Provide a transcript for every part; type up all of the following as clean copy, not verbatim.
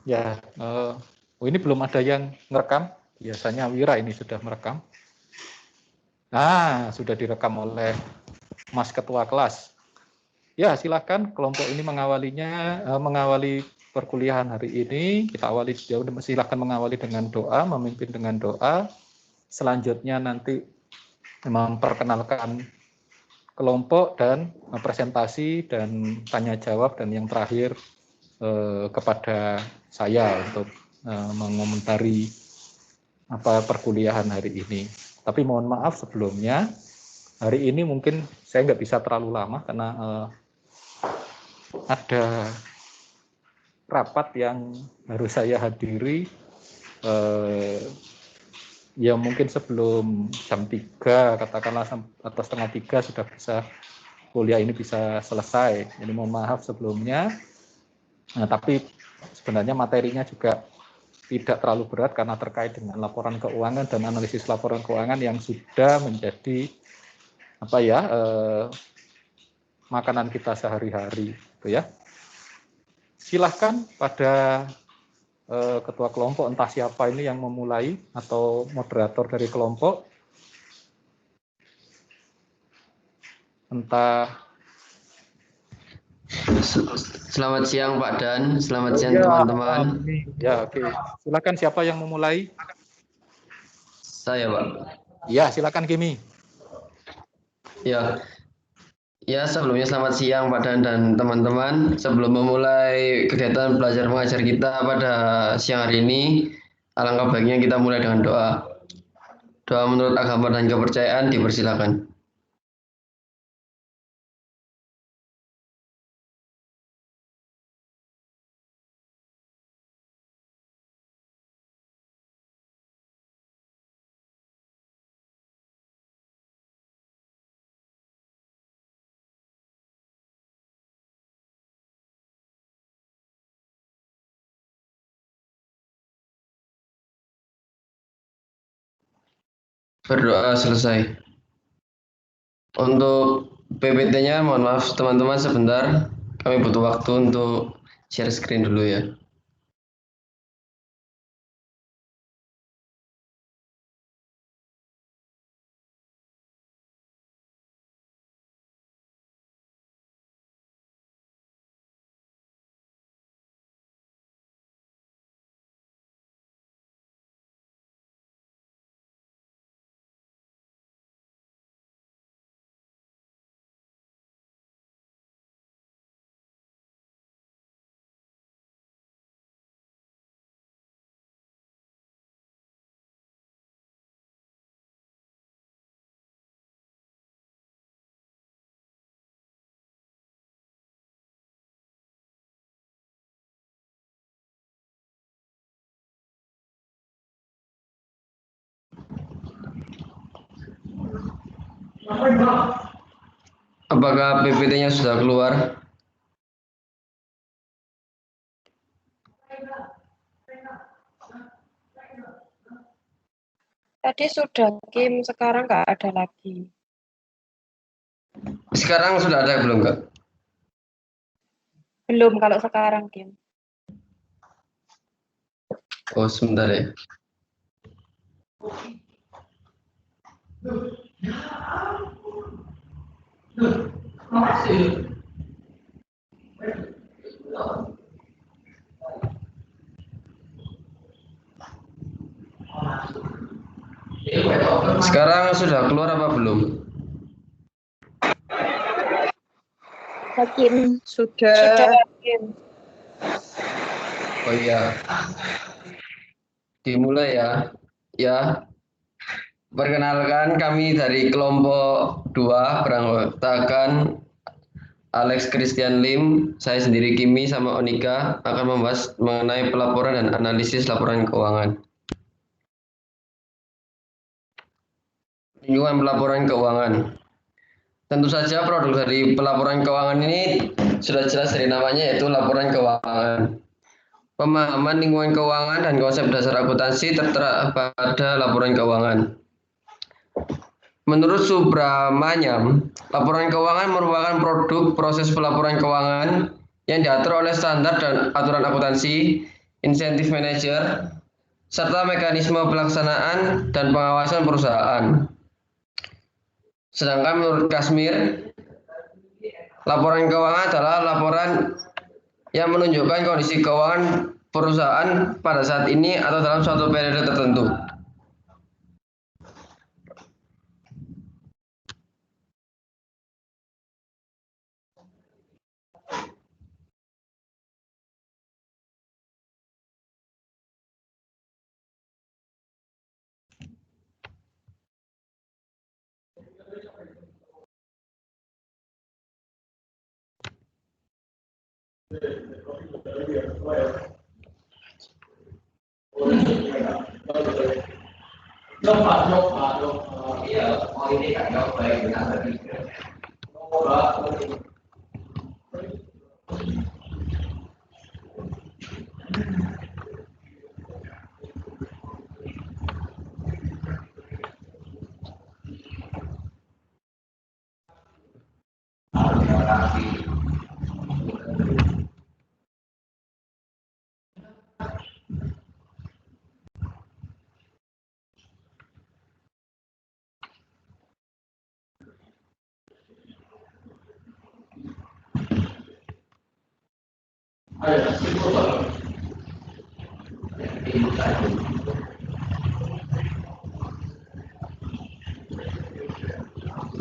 Ya, ini belum ada yang merekam. Biasanya Wira ini sudah merekam. Nah, sudah direkam oleh Mas Ketua Kelas. Ya, silakan kelompok ini mengawali perkuliahan hari ini. Kita awali, silakan mengawali dengan doa, memimpin dengan doa. Selanjutnya nanti memperkenalkan kelompok dan presentasi dan tanya jawab, dan yang terakhir kepada saya untuk mengomentari perkuliahan hari ini. Tapi mohon maaf sebelumnya, hari ini mungkin saya nggak bisa terlalu lama karena ada rapat yang harus saya hadiri. Ya mungkin sebelum jam 3, katakanlah atau setengah 3 sudah bisa kuliah ini bisa selesai. Jadi mohon maaf sebelumnya. Nah, tapi sebenarnya materinya juga tidak terlalu berat karena terkait dengan laporan keuangan dan analisis laporan keuangan yang sudah menjadi makanan kita sehari-hari, gitu ya. Silahkan pada ketua kelompok, entah siapa ini yang memulai atau moderator dari kelompok, entah. Selamat siang Pak Dan, selamat siang teman-teman. Ya, oke. Silakan siapa yang memulai? Saya Pak. Ya, silakan Kimi. Ya, sebelumnya selamat siang Pak Dan dan teman-teman. Sebelum memulai kegiatan belajar mengajar kita pada siang hari ini, alangkah baiknya kita mulai dengan doa. Doa menurut agama dan kepercayaan dipersilakan. Berdoa selesai. Untuk PPT-nya, mohon maaf teman-teman sebentar. Kami butuh waktu untuk share screen dulu ya. Apakah PPT-nya sudah keluar? Tadi sudah Kim, sekarang nggak ada lagi. Sekarang sudah ada belum Kak? Belum kalau sekarang Kim. Oh sebentar ya. Sekarang sudah keluar apa belum? Kim, sudah Kim. Oh iya. Dimulai ya. Ya. Perkenalkan kami dari kelompok 2 beranggotakan Alex Christian Lim, saya sendiri Kimi sama Onika akan membahas mengenai pelaporan dan analisis laporan keuangan. Lingkungan pelaporan keuangan. Tentu saja produk dari pelaporan keuangan ini sudah jelas dari namanya, yaitu laporan keuangan. Pemahaman lingkungan keuangan dan konsep dasar akuntansi tertera pada laporan keuangan. Menurut Subramanyam, laporan keuangan merupakan produk proses pelaporan keuangan yang diatur oleh standar dan aturan akuntansi insentif manajer, serta mekanisme pelaksanaan dan pengawasan perusahaan. Sedangkan menurut Kasmir, laporan keuangan adalah laporan yang menunjukkan kondisi keuangan perusahaan pada saat ini atau dalam suatu periode tertentu.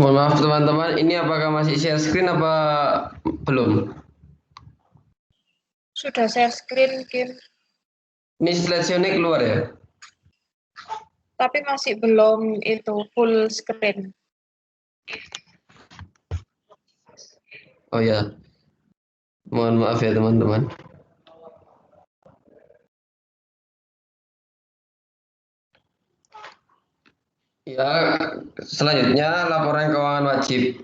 Mohon maaf teman-teman, ini apakah masih share screen apa belum? Sudah share screen, Kim. Ini slideshow-nya keluar ya? Tapi masih belum itu full screen. Oh ya, mohon maaf ya teman-teman. Ya, selanjutnya laporan keuangan wajib.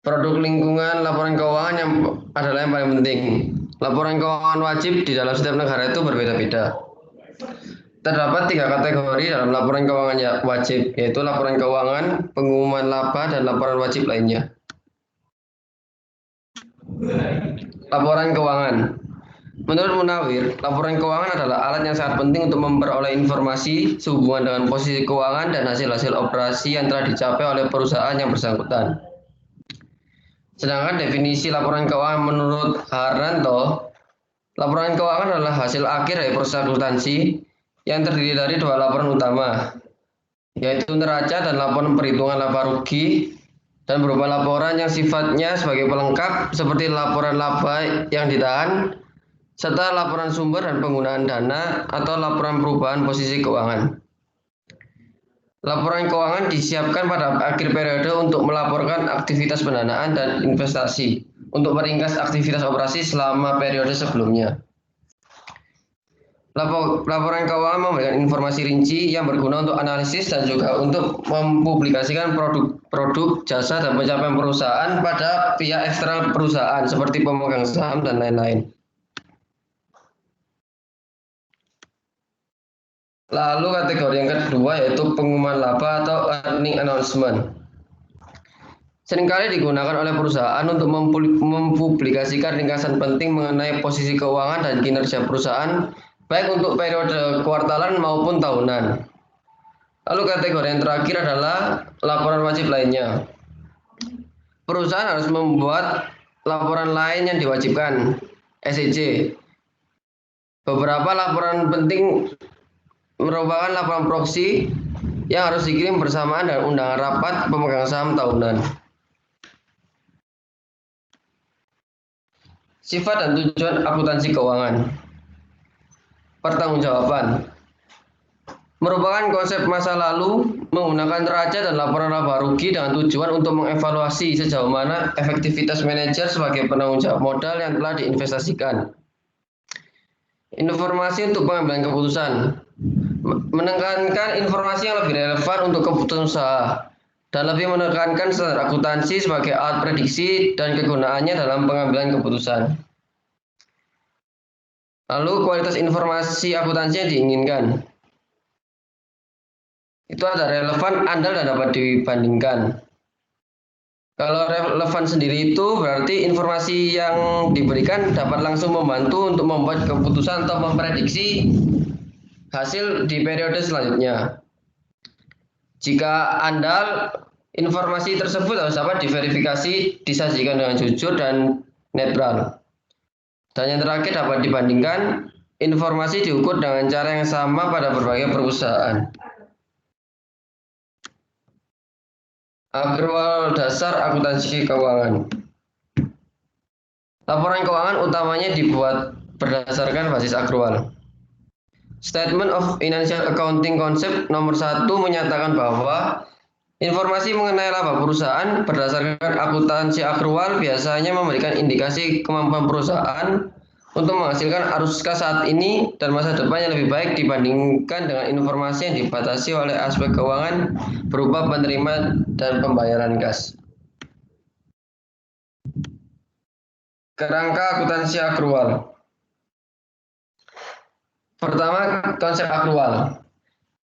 Produk lingkungan laporan keuangan yang adalah yang paling penting. Laporan keuangan wajib di dalam setiap negara itu berbeda-beda. Terdapat 3 kategori dalam laporan keuangan wajib, yaitu laporan keuangan, pengumuman laba, dan laporan wajib lainnya. Laporan keuangan. Menurut Munawir, laporan keuangan adalah alat yang sangat penting untuk memperoleh informasi sehubungan dengan posisi keuangan dan hasil-hasil operasi yang telah dicapai oleh perusahaan yang bersangkutan. Sedangkan definisi laporan keuangan menurut Harnanto, laporan keuangan adalah hasil akhir dari proses akuntansi yang terdiri dari 2 laporan utama, yaitu neraca dan laporan perhitungan laba rugi, dan berupa laporan yang sifatnya sebagai pelengkap seperti laporan laba yang ditahan, serta laporan sumber dan penggunaan dana atau laporan perubahan posisi keuangan. Laporan keuangan disiapkan pada akhir periode untuk melaporkan aktivitas pendanaan dan investasi untuk meringkas aktivitas operasi selama periode sebelumnya. Laporan keuangan memberikan informasi rinci yang berguna untuk analisis dan juga untuk mempublikasikan produk, jasa, dan pencapaian perusahaan pada pihak eksternal perusahaan seperti pemegang saham dan lain-lain. Lalu kategori yang kedua yaitu pengumuman laba atau earning announcement. Seringkali digunakan oleh perusahaan untuk mempublikasikan ringkasan penting mengenai posisi keuangan dan kinerja perusahaan, baik untuk periode kuartalan maupun tahunan. Lalu kategori yang terakhir adalah laporan wajib lainnya. Perusahaan harus membuat laporan lain yang diwajibkan, SEC. Beberapa laporan penting merupakan laporan proksi yang harus dikirim bersamaan dengan undangan rapat pemegang saham tahunan. Sifat dan tujuan akuntansi keuangan. Pertanggungjawaban merupakan konsep masa lalu menggunakan neraca dan laporan laba rugi dengan tujuan untuk mengevaluasi sejauh mana efektivitas manajer sebagai penanggung jawab modal yang telah diinvestasikan. Informasi untuk pengambilan keputusan. Menekankan informasi yang lebih relevan untuk keputusan usaha dan lebih menekankan standar akuntansi sebagai alat prediksi dan kegunaannya dalam pengambilan keputusan. Lalu kualitas informasi akuntansi yang diinginkan. Itu ada relevan, andal, dan dapat dibandingkan. Kalau relevan sendiri itu berarti informasi yang diberikan dapat langsung membantu untuk membuat keputusan atau memprediksi hasil di periode selanjutnya. Jika andal, informasi tersebut harus dapat diverifikasi, disajikan dengan jujur dan netral. Dan yang terakhir dapat dibandingkan, informasi diukur dengan cara yang sama pada berbagai perusahaan. Akrual dasar akuntansi keuangan. Laporan keuangan utamanya dibuat berdasarkan basis akrual. Statement of Financial Accounting Concept nomor 1 menyatakan bahwa informasi mengenai laba perusahaan berdasarkan akuntansi akrual biasanya memberikan indikasi kemampuan perusahaan untuk menghasilkan arus kas saat ini dan masa depan yang lebih baik dibandingkan dengan informasi yang dibatasi oleh aspek keuangan berupa penerimaan dan pembayaran kas. Kerangka akuntansi akrual. Pertama, konsep akrual.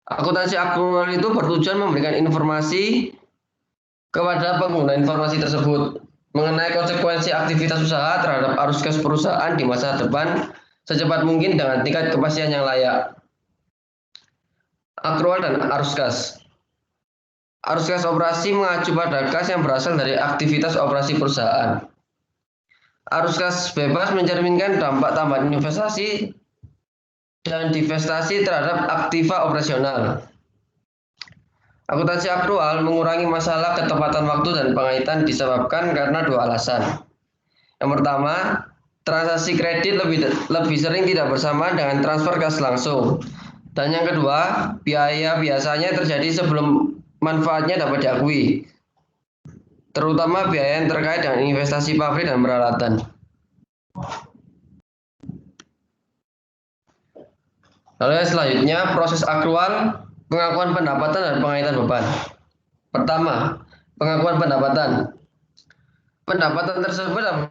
Akuntansi akrual itu bertujuan memberikan informasi kepada pengguna informasi tersebut mengenai konsekuensi aktivitas usaha terhadap arus kas perusahaan di masa depan secepat mungkin dengan tingkat kepastian yang layak. Akrual dan arus kas. Arus kas operasi mengacu pada kas yang berasal dari aktivitas operasi perusahaan. Arus kas bebas mencerminkan dampak tambahan investasi dan divestasi terhadap aktiva operasional. Akuntansi akrual mengurangi masalah ketepatan waktu dan pengaitan disebabkan karena dua alasan. Yang pertama, transaksi kredit lebih sering tidak bersamaan dengan transfer kas langsung. Dan yang kedua, biaya biasanya terjadi sebelum manfaatnya dapat diakui, terutama biaya yang terkait dengan investasi pabrik dan peralatan. Lalu selanjutnya, proses akrual, pengakuan pendapatan dan pengaitan beban. Pertama, pengakuan pendapatan. Pendapatan tersebut dapat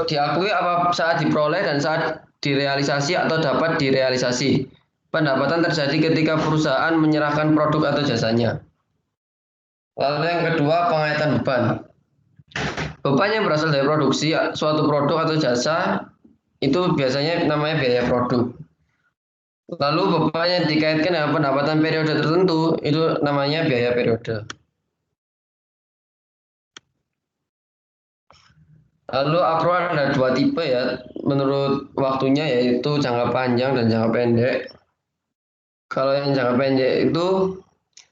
diakui apa saat diperoleh dan saat direalisasi atau dapat direalisasi. Pendapatan terjadi ketika perusahaan menyerahkan produk atau jasanya. Lalu yang kedua, pengaitan beban. Beban yang berasal dari produksi suatu produk atau jasa itu biasanya namanya biaya produk. Lalu beban yang dikaitkan dengan pendapatan periode tertentu itu namanya biaya periode. Lalu akrual ada dua tipe ya menurut waktunya, yaitu jangka panjang dan jangka pendek. Kalau yang jangka pendek itu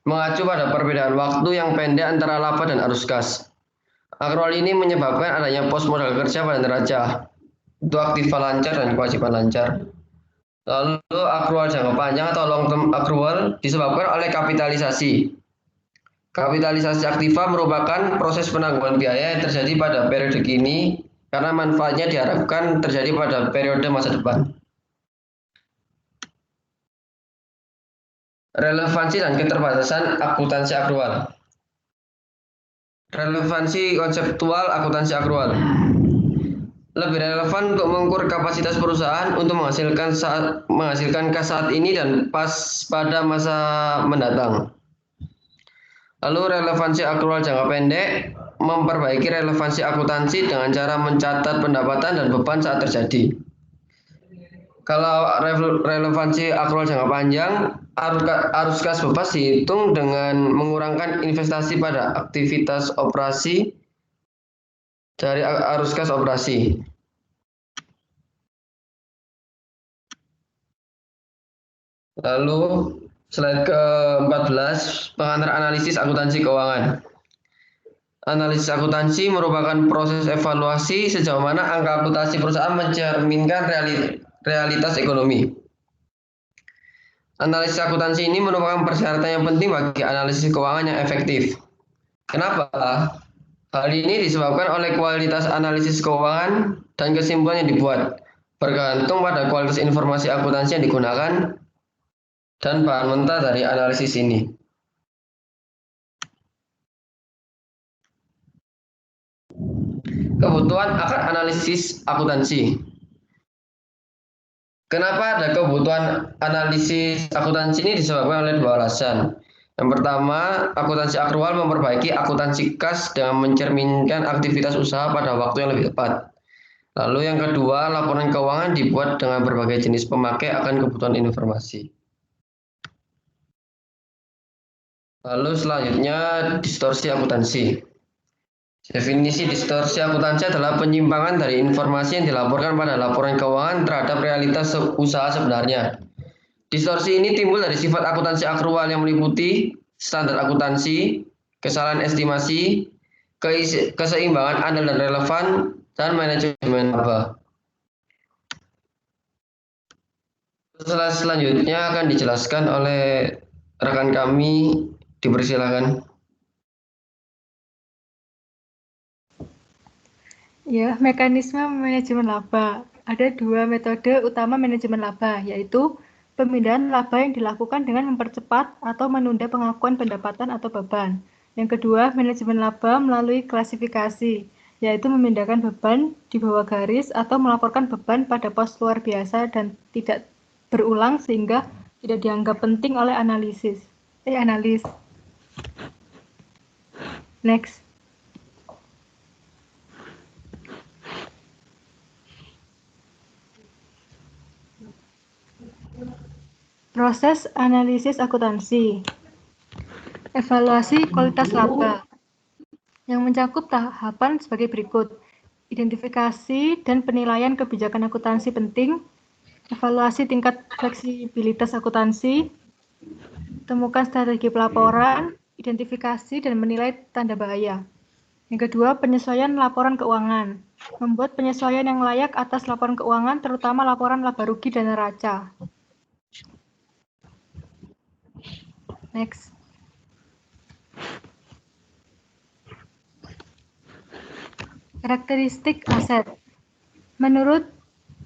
mengacu pada perbedaan waktu yang pendek antara laba dan arus kas. Akrual ini menyebabkan adanya pos modal kerja pada neraca. Itu aktiva lancar dan kewajiban lancar. Lalu akrual jangka panjang atau long term akrual disebabkan oleh kapitalisasi. Kapitalisasi aktiva merupakan proses penangguhan biaya yang terjadi pada periode kini karena manfaatnya diharapkan terjadi pada periode masa depan. Relevansi dan keterbatasan akuntansi akrual. Relevansi konseptual akuntansi akrual. Lebih relevan untuk mengukur kapasitas perusahaan untuk menghasilkan kas saat ini dan pas pada masa mendatang. Lalu relevansi akrual jangka pendek, memperbaiki relevansi akuntansi dengan cara mencatat pendapatan dan beban saat terjadi. Kalau relevansi akrual jangka panjang, arus kas bebas dihitung dengan mengurangkan investasi pada aktivitas operasi dari arus kas operasi. Lalu slide ke-14, pengantar analisis akuntansi keuangan. Analisis akuntansi merupakan proses evaluasi sejauh mana angka akuntansi perusahaan mencerminkan realitas ekonomi. Analisis akuntansi ini merupakan persyaratan yang penting bagi analisis keuangan yang efektif. Kenapa? Hal ini disebabkan oleh kualitas analisis keuangan dan kesimpulan yang dibuat, bergantung pada kualitas informasi akuntansi yang digunakan dan bahan mentah dari analisis ini. Kebutuhan akan analisis akuntansi. Kenapa ada kebutuhan analisis akuntansi ini disebabkan oleh dua alasan. Yang pertama, akuntansi akrual memperbaiki akuntansi kas dengan mencerminkan aktivitas usaha pada waktu yang lebih tepat. Lalu yang kedua, laporan keuangan dibuat dengan berbagai jenis pemakai akan kebutuhan informasi. Lalu selanjutnya, distorsi akuntansi. Definisi distorsi akuntansi adalah penyimpangan dari informasi yang dilaporkan pada laporan keuangan terhadap realitas usaha sebenarnya. Distorsi ini timbul dari sifat akuntansi akrual yang meliputi standar akuntansi, kesalahan estimasi, keseimbangan andal dan relevan, dan manajemen laba. Selanjutnya akan dijelaskan oleh rekan kami, dipersilakan. Ya, mekanisme manajemen laba. Ada dua metode utama manajemen laba, yaitu pemindahan laba yang dilakukan dengan mempercepat atau menunda pengakuan pendapatan atau beban. Yang kedua, manajemen laba melalui klasifikasi, yaitu memindahkan beban di bawah garis atau melaporkan beban pada pos luar biasa dan tidak berulang sehingga tidak dianggap penting oleh analis. Next. Proses analisis akuntansi. Evaluasi kualitas laba yang mencakup tahapan sebagai berikut. Identifikasi dan penilaian kebijakan akuntansi penting, evaluasi tingkat fleksibilitas akuntansi, temukan strategi pelaporan, identifikasi dan menilai tanda bahaya. Yang kedua, penyesuaian laporan keuangan. Membuat penyesuaian yang layak atas laporan keuangan, terutama laporan laba rugi dan neraca. Next. Karakteristik aset. Menurut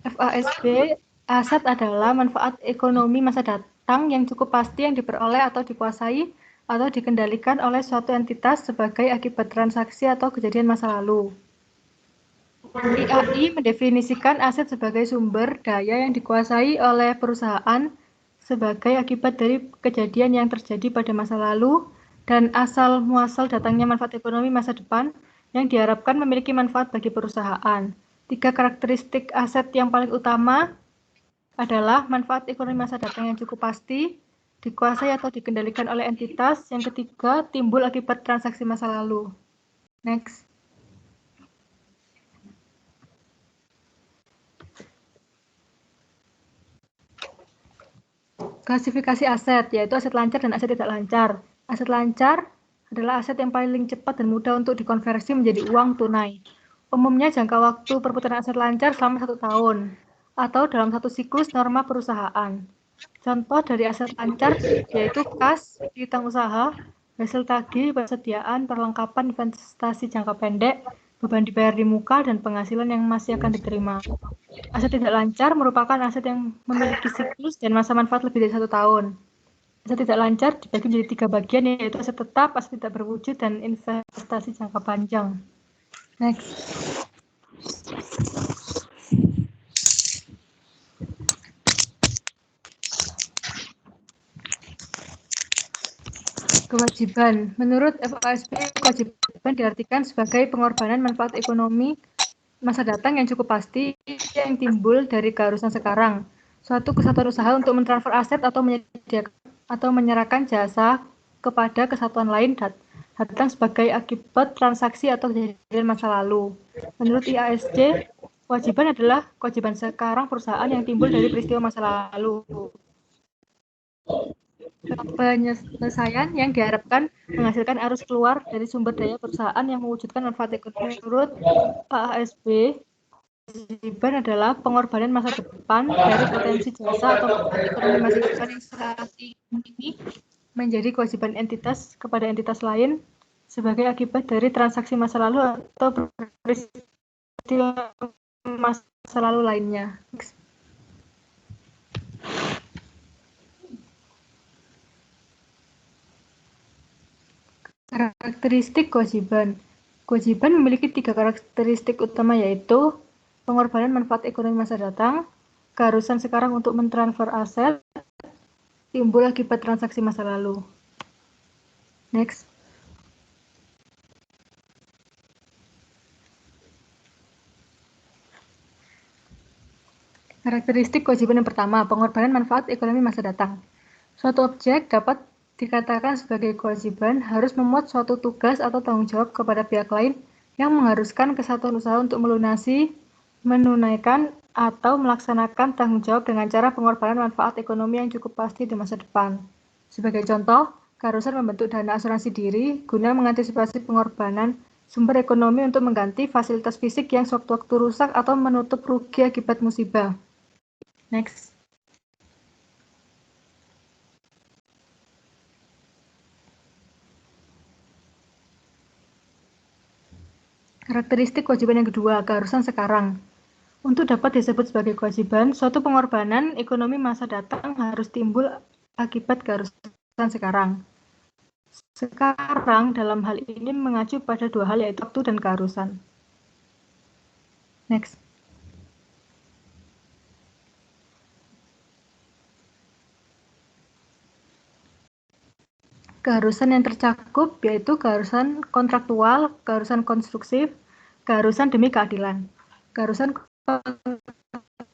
FASB, aset adalah manfaat ekonomi masa datang yang cukup pasti yang diperoleh atau dikuasai atau dikendalikan oleh suatu entitas sebagai akibat transaksi atau kejadian masa lalu. IAI mendefinisikan aset sebagai sumber daya yang dikuasai oleh perusahaan sebagai akibat dari kejadian yang terjadi pada masa lalu dan asal muasal datangnya manfaat ekonomi masa depan yang diharapkan memiliki manfaat bagi perusahaan. 3 karakteristik aset yang paling utama adalah manfaat ekonomi masa datang yang cukup pasti, dikuasai atau dikendalikan oleh entitas. Yang ketiga, timbul akibat transaksi masa lalu. Next. Klasifikasi aset, yaitu aset lancar dan aset tidak lancar. Aset lancar adalah aset yang paling cepat dan mudah untuk dikonversi menjadi uang tunai. Umumnya jangka waktu perputaran aset lancar selama 1 tahun, atau dalam satu siklus norma perusahaan. Contoh dari aset lancar yaitu kas, piutang usaha, hasil tagih, persediaan, perlengkapan investasi jangka pendek, beban dibayar di muka, dan penghasilan yang masih akan diterima. Aset tidak lancar merupakan aset yang memiliki siklus dan masa manfaat lebih dari 1 tahun. Aset tidak lancar dibagi menjadi 3 bagian, yaitu aset tetap, aset tidak berwujud, dan investasi jangka panjang. Next. Kewajiban. Menurut FASB, kewajiban diartikan sebagai pengorbanan manfaat ekonomi masa datang yang cukup pasti yang timbul dari keharusan sekarang. Suatu kesatuan usaha untuk mentransfer aset atau menyediakan atau menyerahkan jasa kepada kesatuan lain datang sebagai akibat transaksi atau kejadian masa lalu. Menurut IASC, kewajiban adalah kewajiban sekarang perusahaan yang timbul dari peristiwa masa lalu. Penyelesaian yang diharapkan menghasilkan arus keluar dari sumber daya perusahaan yang mewujudkan manfaat ekonomi. Menurut FASB, kewajiban adalah pengorbanan masa depan dari potensi jasa atau manfaat ekonomi masa depan yang saat ini menjadi kewajiban entitas kepada entitas lain sebagai akibat dari transaksi masa lalu atau peristiwa masa lalu lainnya. Karakteristik kewajiban. Kewajiban memiliki 3 karakteristik utama, yaitu pengorbanan manfaat ekonomi masa datang, keharusan sekarang untuk mentransfer aset, timbul akibat transaksi masa lalu. Next. Karakteristik kewajiban yang pertama, pengorbanan manfaat ekonomi masa datang. Suatu objek dapat dikatakan sebagai kewajiban harus memuat suatu tugas atau tanggung jawab kepada pihak lain yang mengharuskan kesatuan usaha untuk melunasi, menunaikan, atau melaksanakan tanggung jawab dengan cara pengorbanan manfaat ekonomi yang cukup pasti di masa depan. Sebagai contoh, keharusan membentuk dana asuransi diri guna mengantisipasi pengorbanan sumber ekonomi untuk mengganti fasilitas fisik yang sewaktu-waktu rusak atau menutup rugi akibat musibah. Next. Karakteristik kewajiban yang kedua, keharusan sekarang. Untuk dapat disebut sebagai kewajiban, suatu pengorbanan ekonomi masa datang harus timbul akibat keharusan sekarang. Sekarang dalam hal ini mengacu pada dua hal, yaitu waktu dan keharusan. Next. Keharusan yang tercakup yaitu keharusan kontraktual, keharusan konstruksif, keharusan demi keadilan. Keharusan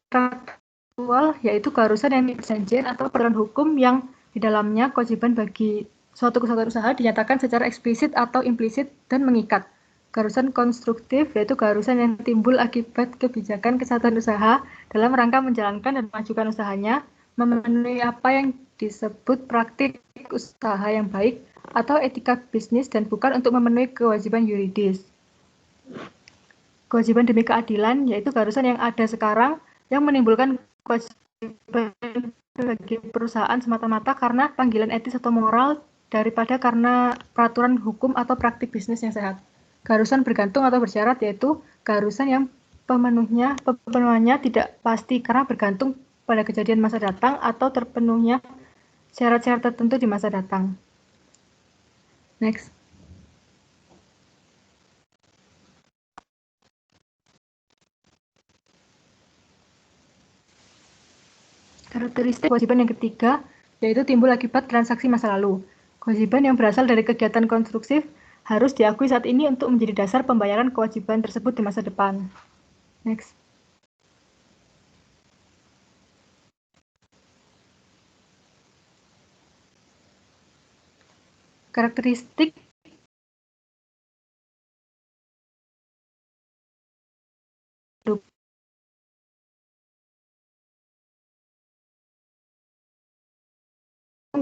kontraktual yaitu keharusan yang perjanjian atau peraturan hukum yang di dalamnya kewajiban bagi suatu kesatuan usaha dinyatakan secara eksplisit atau implisit dan mengikat. Keharusan konstruktif yaitu keharusan yang timbul akibat kebijakan kesatuan usaha dalam rangka menjalankan dan memajukan usahanya, memenuhi apa yang disebut praktik usaha yang baik atau etika bisnis dan bukan untuk memenuhi kewajiban yuridis. Kewajiban demi keadilan yaitu keharusan yang ada sekarang yang menimbulkan kewajiban bagi perusahaan semata-mata karena panggilan etis atau moral daripada karena peraturan hukum atau praktik bisnis yang sehat. Keharusan bergantung atau bersyarat yaitu keharusan yang pemenuhannya tidak pasti karena bergantung pada kejadian masa datang atau terpenuhnya syarat-syarat tertentu di masa datang. Next. Karakteristik kewajiban yang ketiga yaitu timbul akibat transaksi masa lalu. Kewajiban yang berasal dari kegiatan konstruksif harus diakui saat ini untuk menjadi dasar pembayaran kewajiban tersebut di masa depan. Next. Karakteristik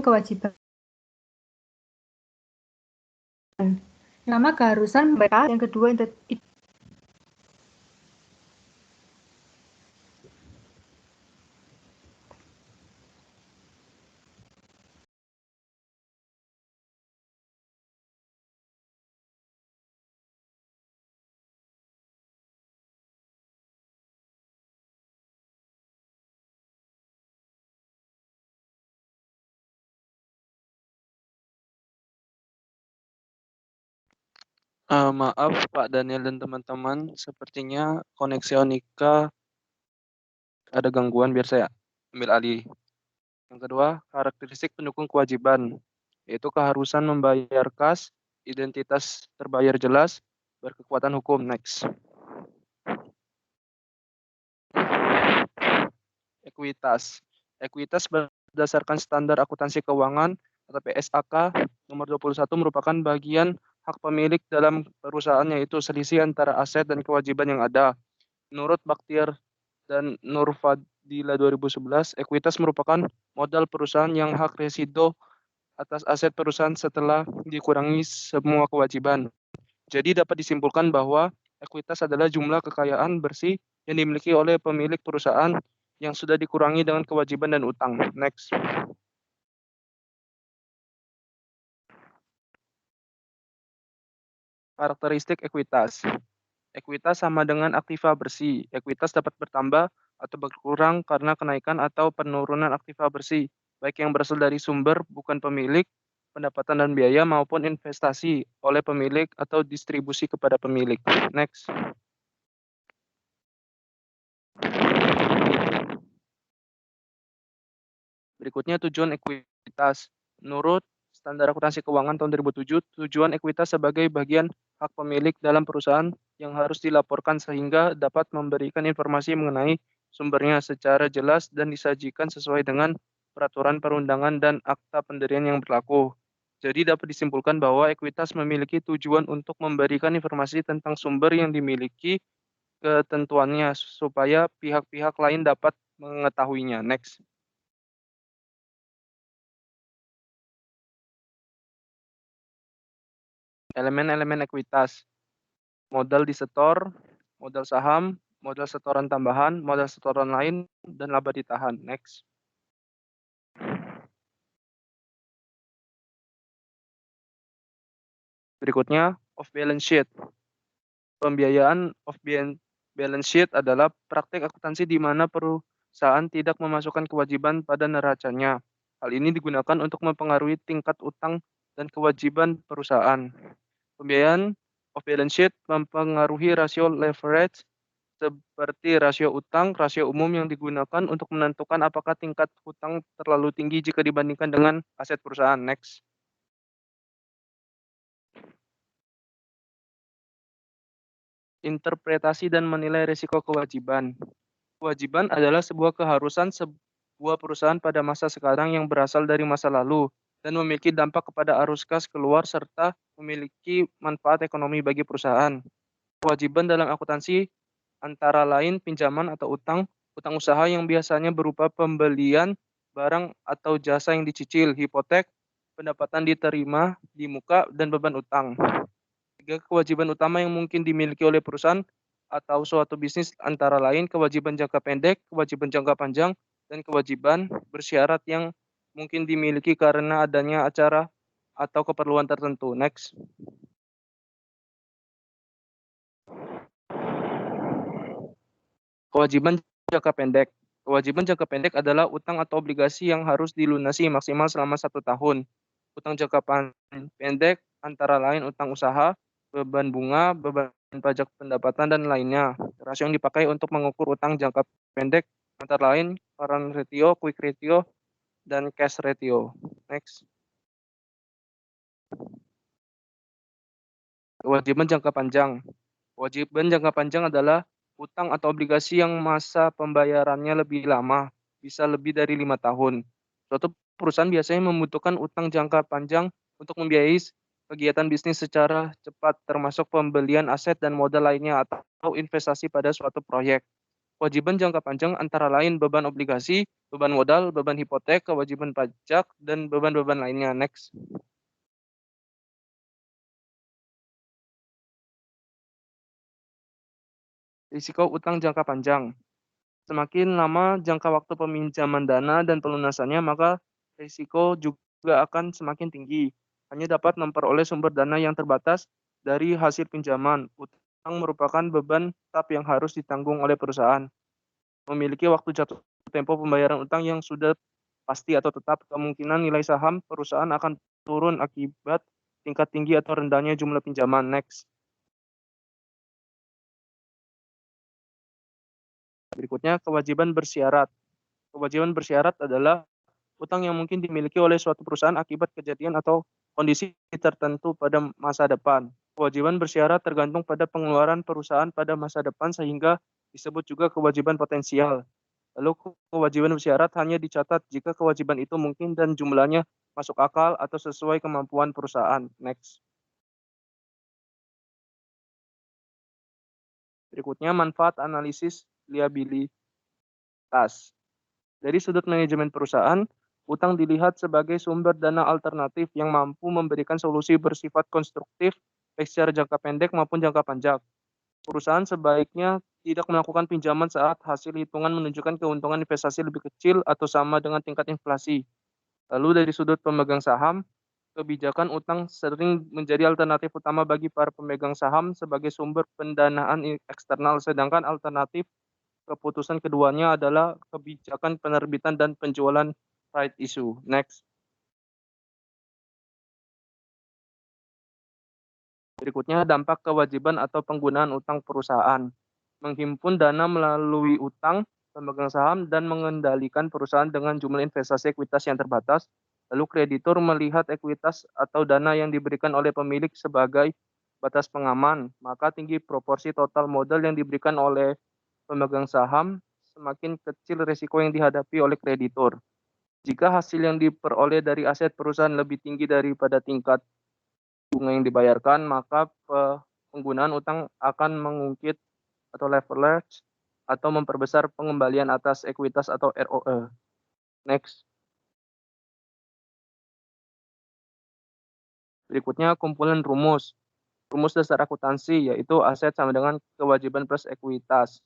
kewajiban. Nama keharusan mereka yang kedua Maaf Pak Daniel dan teman-teman, sepertinya koneksi Onika ada gangguan, biar saya ambil alih. Yang kedua, karakteristik pendukung kewajiban, yaitu keharusan membayar kas, identitas terbayar jelas, berkekuatan hukum. Next. Ekuitas. Ekuitas berdasarkan standar akuntansi keuangan atau PSAK nomor 21 merupakan bagian hak pemilik dalam perusahaan, yaitu selisih antara aset dan kewajiban yang ada. Menurut Bakhtiar dan Nurfadila 2011, ekuitas merupakan modal perusahaan yang hak residu atas aset perusahaan setelah dikurangi semua kewajiban. Jadi dapat disimpulkan bahwa ekuitas adalah jumlah kekayaan bersih yang dimiliki oleh pemilik perusahaan yang sudah dikurangi dengan kewajiban dan utang. Next. Karakteristik ekuitas. Ekuitas sama dengan aktiva bersih. Ekuitas dapat bertambah atau berkurang karena kenaikan atau penurunan aktiva bersih, baik yang berasal dari sumber bukan pemilik, pendapatan dan biaya, maupun investasi oleh pemilik atau distribusi kepada pemilik. Next. Berikutnya tujuan ekuitas. Menurut Standar Akuntansi Keuangan tahun 2007, tujuan ekuitas sebagai bagian hak pemilik dalam perusahaan yang harus dilaporkan sehingga dapat memberikan informasi mengenai sumbernya secara jelas dan disajikan sesuai dengan peraturan perundangan dan akta pendirian yang berlaku. Jadi dapat disimpulkan bahwa ekuitas memiliki tujuan untuk memberikan informasi tentang sumber yang dimiliki ketentuannya supaya pihak-pihak lain dapat mengetahuinya. Next. Elemen-elemen ekuitas. Modal disetor, modal saham, modal setoran tambahan, modal setoran lain, dan laba ditahan. Next. Berikutnya, off balance sheet. Pembiayaan off balance sheet adalah praktek akuntansi di mana perusahaan tidak memasukkan kewajiban pada neracanya. Hal ini digunakan untuk mempengaruhi tingkat utang dan kewajiban perusahaan. Pembiayaan off balance sheet mempengaruhi rasio leverage seperti rasio utang, rasio umum yang digunakan untuk menentukan apakah tingkat hutang terlalu tinggi jika dibandingkan dengan aset perusahaan. Next. Interpretasi dan menilai risiko kewajiban. Kewajiban adalah sebuah keharusan sebuah perusahaan pada masa sekarang yang berasal dari masa lalu dan memiliki dampak kepada arus kas keluar serta memiliki manfaat ekonomi bagi perusahaan. Kewajiban dalam akuntansi antara lain pinjaman atau utang usaha yang biasanya berupa pembelian barang atau jasa yang dicicil, hipotek, pendapatan diterima di muka, dan beban utang. Tiga kewajiban utama yang mungkin dimiliki oleh perusahaan atau suatu bisnis antara lain kewajiban jangka pendek, kewajiban jangka panjang, dan kewajiban bersyarat yang mungkin dimiliki karena adanya acara atau keperluan tertentu. Next. Kewajiban jangka pendek. Kewajiban jangka pendek adalah utang atau obligasi yang harus dilunasi maksimal selama 1 tahun. Utang jangka pendek antara lain utang usaha, beban bunga, beban pajak pendapatan, dan lainnya. Rasio yang dipakai untuk mengukur utang jangka pendek antara lain current ratio, quick ratio, dan cash ratio. Next. Kewajiban jangka panjang. Kewajiban jangka panjang adalah utang atau obligasi yang masa pembayarannya lebih lama, bisa lebih dari 5 tahun. Suatu perusahaan biasanya membutuhkan utang jangka panjang untuk membiayai kegiatan bisnis secara cepat, termasuk pembelian aset dan modal lainnya atau investasi pada suatu proyek. Kewajiban jangka panjang antara lain beban obligasi, beban modal, beban hipotek, kewajiban pajak, dan beban-beban lainnya. Next. Risiko utang jangka panjang. Semakin lama jangka waktu peminjaman dana dan pelunasannya, maka risiko juga akan semakin tinggi. Hanya dapat memperoleh sumber dana yang terbatas dari hasil pinjaman. Utang merupakan beban tetap yang harus ditanggung oleh perusahaan. Memiliki waktu jatuh tempo pembayaran utang yang sudah pasti atau tetap, kemungkinan nilai saham perusahaan akan turun akibat tingkat tinggi atau rendahnya jumlah pinjaman. Next. Berikutnya, kewajiban bersyarat. Kewajiban bersyarat adalah utang yang mungkin dimiliki oleh suatu perusahaan akibat kejadian atau kondisi tertentu pada masa depan. Kewajiban bersyarat tergantung pada pengeluaran perusahaan pada masa depan sehingga disebut juga kewajiban potensial. Lalu kewajiban bersyarat hanya dicatat jika kewajiban itu mungkin dan jumlahnya masuk akal atau sesuai kemampuan perusahaan. Next. Berikutnya, manfaat analisis liabilitas. Dari sudut manajemen perusahaan, utang dilihat sebagai sumber dana alternatif yang mampu memberikan solusi bersifat konstruktif baik secara jangka pendek maupun jangka panjang. Perusahaan sebaiknya tidak melakukan pinjaman saat hasil hitungan menunjukkan keuntungan investasi lebih kecil atau sama dengan tingkat inflasi. Lalu dari sudut pemegang saham, kebijakan utang sering menjadi alternatif utama bagi para pemegang saham sebagai sumber pendanaan eksternal, sedangkan alternatif keputusan keduanya adalah kebijakan penerbitan dan penjualan right issue. Next. Berikutnya, dampak kewajiban atau penggunaan utang perusahaan. Menghimpun dana melalui utang pemegang saham dan mengendalikan perusahaan dengan jumlah investasi ekuitas yang terbatas Lalu kreditur melihat ekuitas atau dana yang diberikan oleh pemilik sebagai batas pengaman, maka tinggi proporsi total modal yang diberikan oleh pemegang saham, semakin kecil risiko yang dihadapi oleh kreditur. Jika hasil yang diperoleh dari aset perusahaan lebih tinggi daripada tingkat bunga yang dibayarkan, maka penggunaan utang akan mengungkit atau leverage atau memperbesar pengembalian atas ekuitas atau ROE. Next. Berikutnya kumpulan rumus. Rumus dasar akuntansi yaitu aset sama dengan kewajiban plus ekuitas.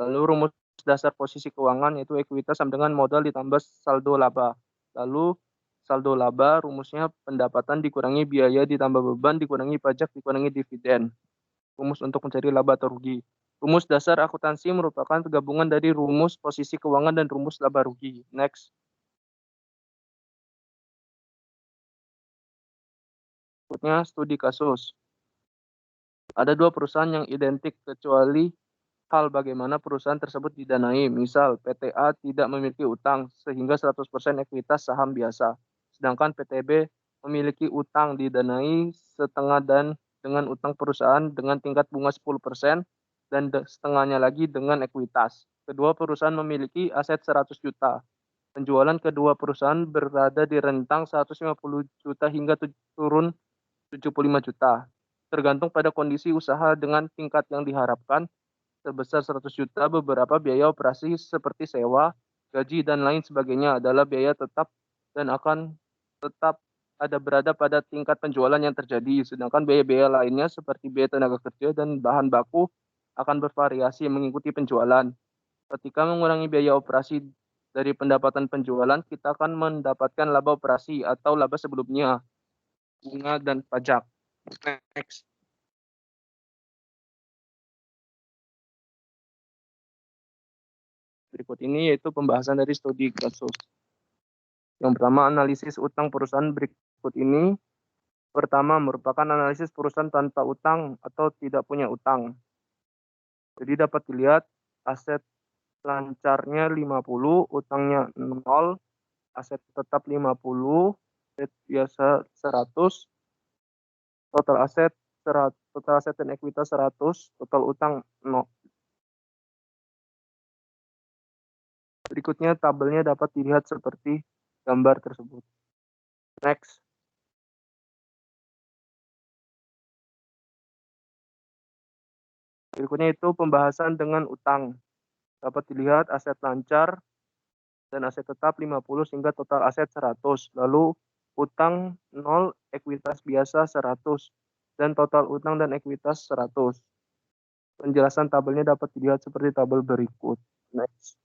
Lalu rumus dasar posisi keuangan yaitu ekuitas sama dengan modal ditambah saldo laba. Lalu saldo laba rumusnya pendapatan dikurangi biaya ditambah beban dikurangi pajak dikurangi dividen. Rumus untuk mencari laba atau rugi. Rumus dasar akuntansi merupakan gabungan dari rumus posisi keuangan dan rumus laba rugi. Next. Berikutnya studi kasus. Ada dua perusahaan yang identik kecuali hal bagaimana perusahaan tersebut didanai. Misal, PTA tidak memiliki utang sehingga 100% ekuitas saham biasa. Sedangkan PTB memiliki utang didanai setengah dan dengan utang perusahaan dengan tingkat bunga 10% dan setengahnya lagi dengan ekuitas. Kedua perusahaan memiliki aset 100 juta. Penjualan kedua perusahaan berada di rentang 150 juta hingga turun 75 juta. Tergantung pada kondisi usaha dengan tingkat yang diharapkan, sebesar 100 juta beberapa biaya operasi seperti sewa, gaji, dan lain sebagainya adalah biaya tetap dan akan tetap ada berada pada tingkat penjualan yang terjadi. Sedangkan biaya-biaya lainnya seperti biaya tenaga kerja dan bahan baku akan bervariasi mengikuti penjualan. Ketika mengurangi biaya operasi dari pendapatan penjualan, kita akan mendapatkan laba operasi atau laba sebelumnya, bunga, dan pajak. Next. Berikut ini yaitu pembahasan dari studi kasus. Yang pertama, analisis utang perusahaan berikut ini. Pertama, merupakan analisis perusahaan tanpa utang atau tidak punya utang. Jadi dapat dilihat aset lancarnya 50, utangnya 0, aset tetap 50, aset biasa 100, total aset dan ekuitas 100, total utang 0. Berikutnya tabelnya dapat dilihat seperti gambar tersebut. Next. Berikutnya itu pembahasan dengan utang. Dapat dilihat aset lancar dan aset tetap 50 sehingga total aset 100. Lalu utang 0, ekuitas biasa 100 dan total utang dan ekuitas 100. Penjelasan tabelnya dapat dilihat seperti tabel berikut. Next.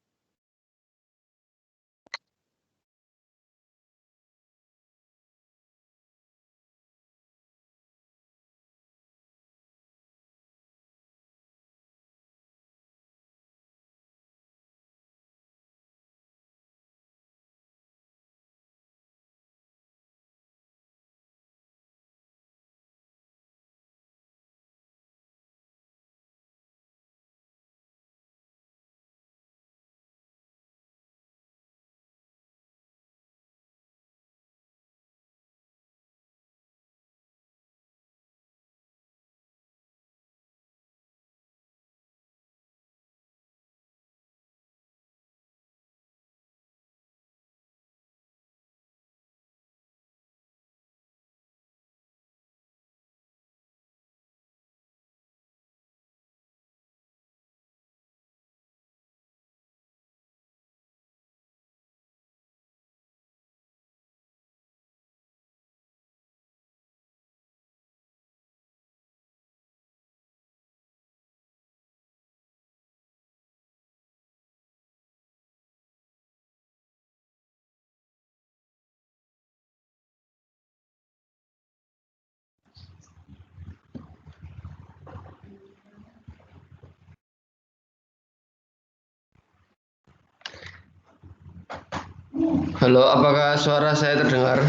Halo, apakah suara saya terdengar?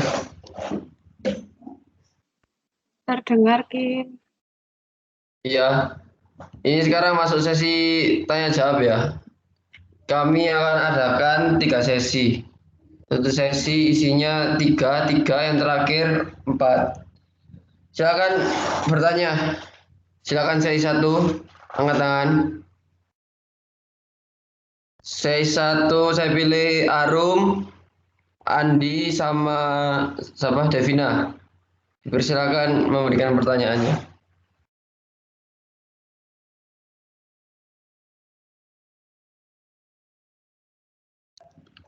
Terdengar, Kim. Iya. Ini sekarang masuk sesi tanya jawab ya. Kami akan adakan 3 sesi. Satu sesi isinya 3, yang terakhir 4. Silakan bertanya. Silakan sesi 1, angkat tangan. Sesi 1 saya pilih Arum, Andi sama siapa? Devina. Silakan memberikan pertanyaannya.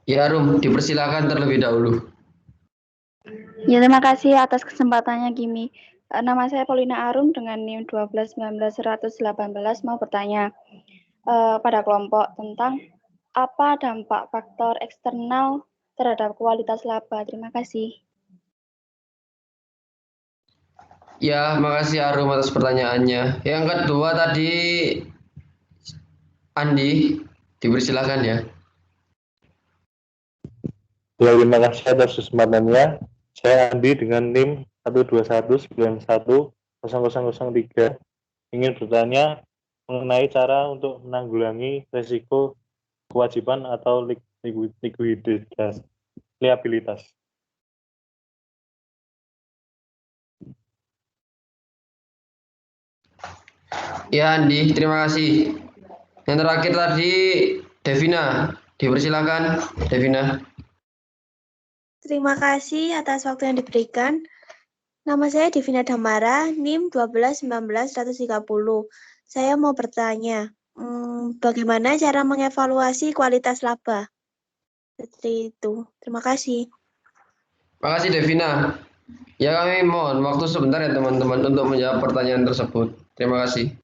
Ya Arum, dipersilakan terlebih dahulu. Ya, terima kasih atas kesempatannya, Kimi. Nama saya Paulina Arum dengan NIM 12191118 mau bertanya pada kelompok tentang apa dampak faktor eksternal terhadap kualitas laba. Terima kasih. Ya, makasih Arum atas pertanyaannya. Yang kedua tadi Andi, dipersilakan ya. Ya, terima kasih atas kesempatannya. Saya Andi dengan NIM 121910003 ingin bertanya mengenai cara untuk menanggulangi risiko kewajiban atau likuiditas liabilitas. Ya Andi, terima kasih. Yang terakhir tadi Devina, dipersilakan Devina. Terima kasih atas waktu yang diberikan. Nama saya Devina Damara, NIM 1219130. Saya mau bertanya, bagaimana cara mengevaluasi kualitas laba? Seperti itu. Terima kasih. Terima kasih Devina. Ya kami mohon waktu sebentar ya teman-teman untuk menjawab pertanyaan tersebut. Terima kasih.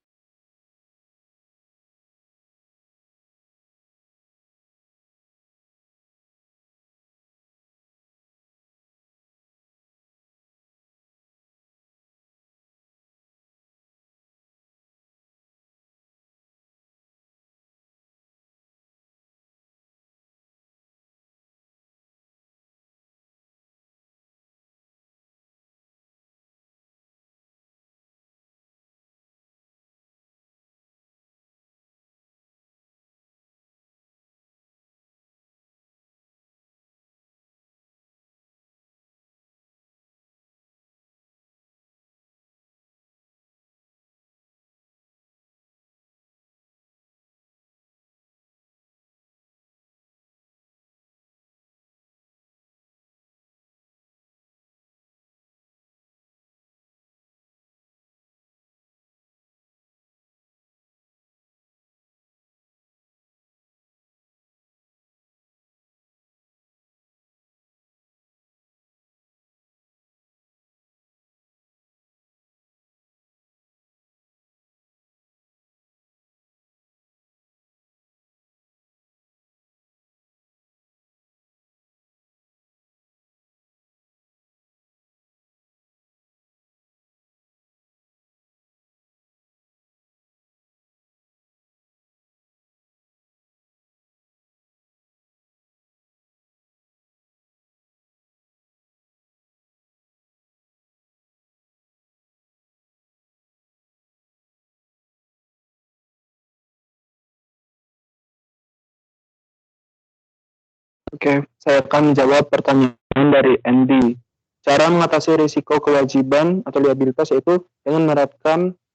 Oke, saya akan menjawab pertanyaan dari Andy. Cara mengatasi risiko kewajiban atau liabilitas yaitu dengan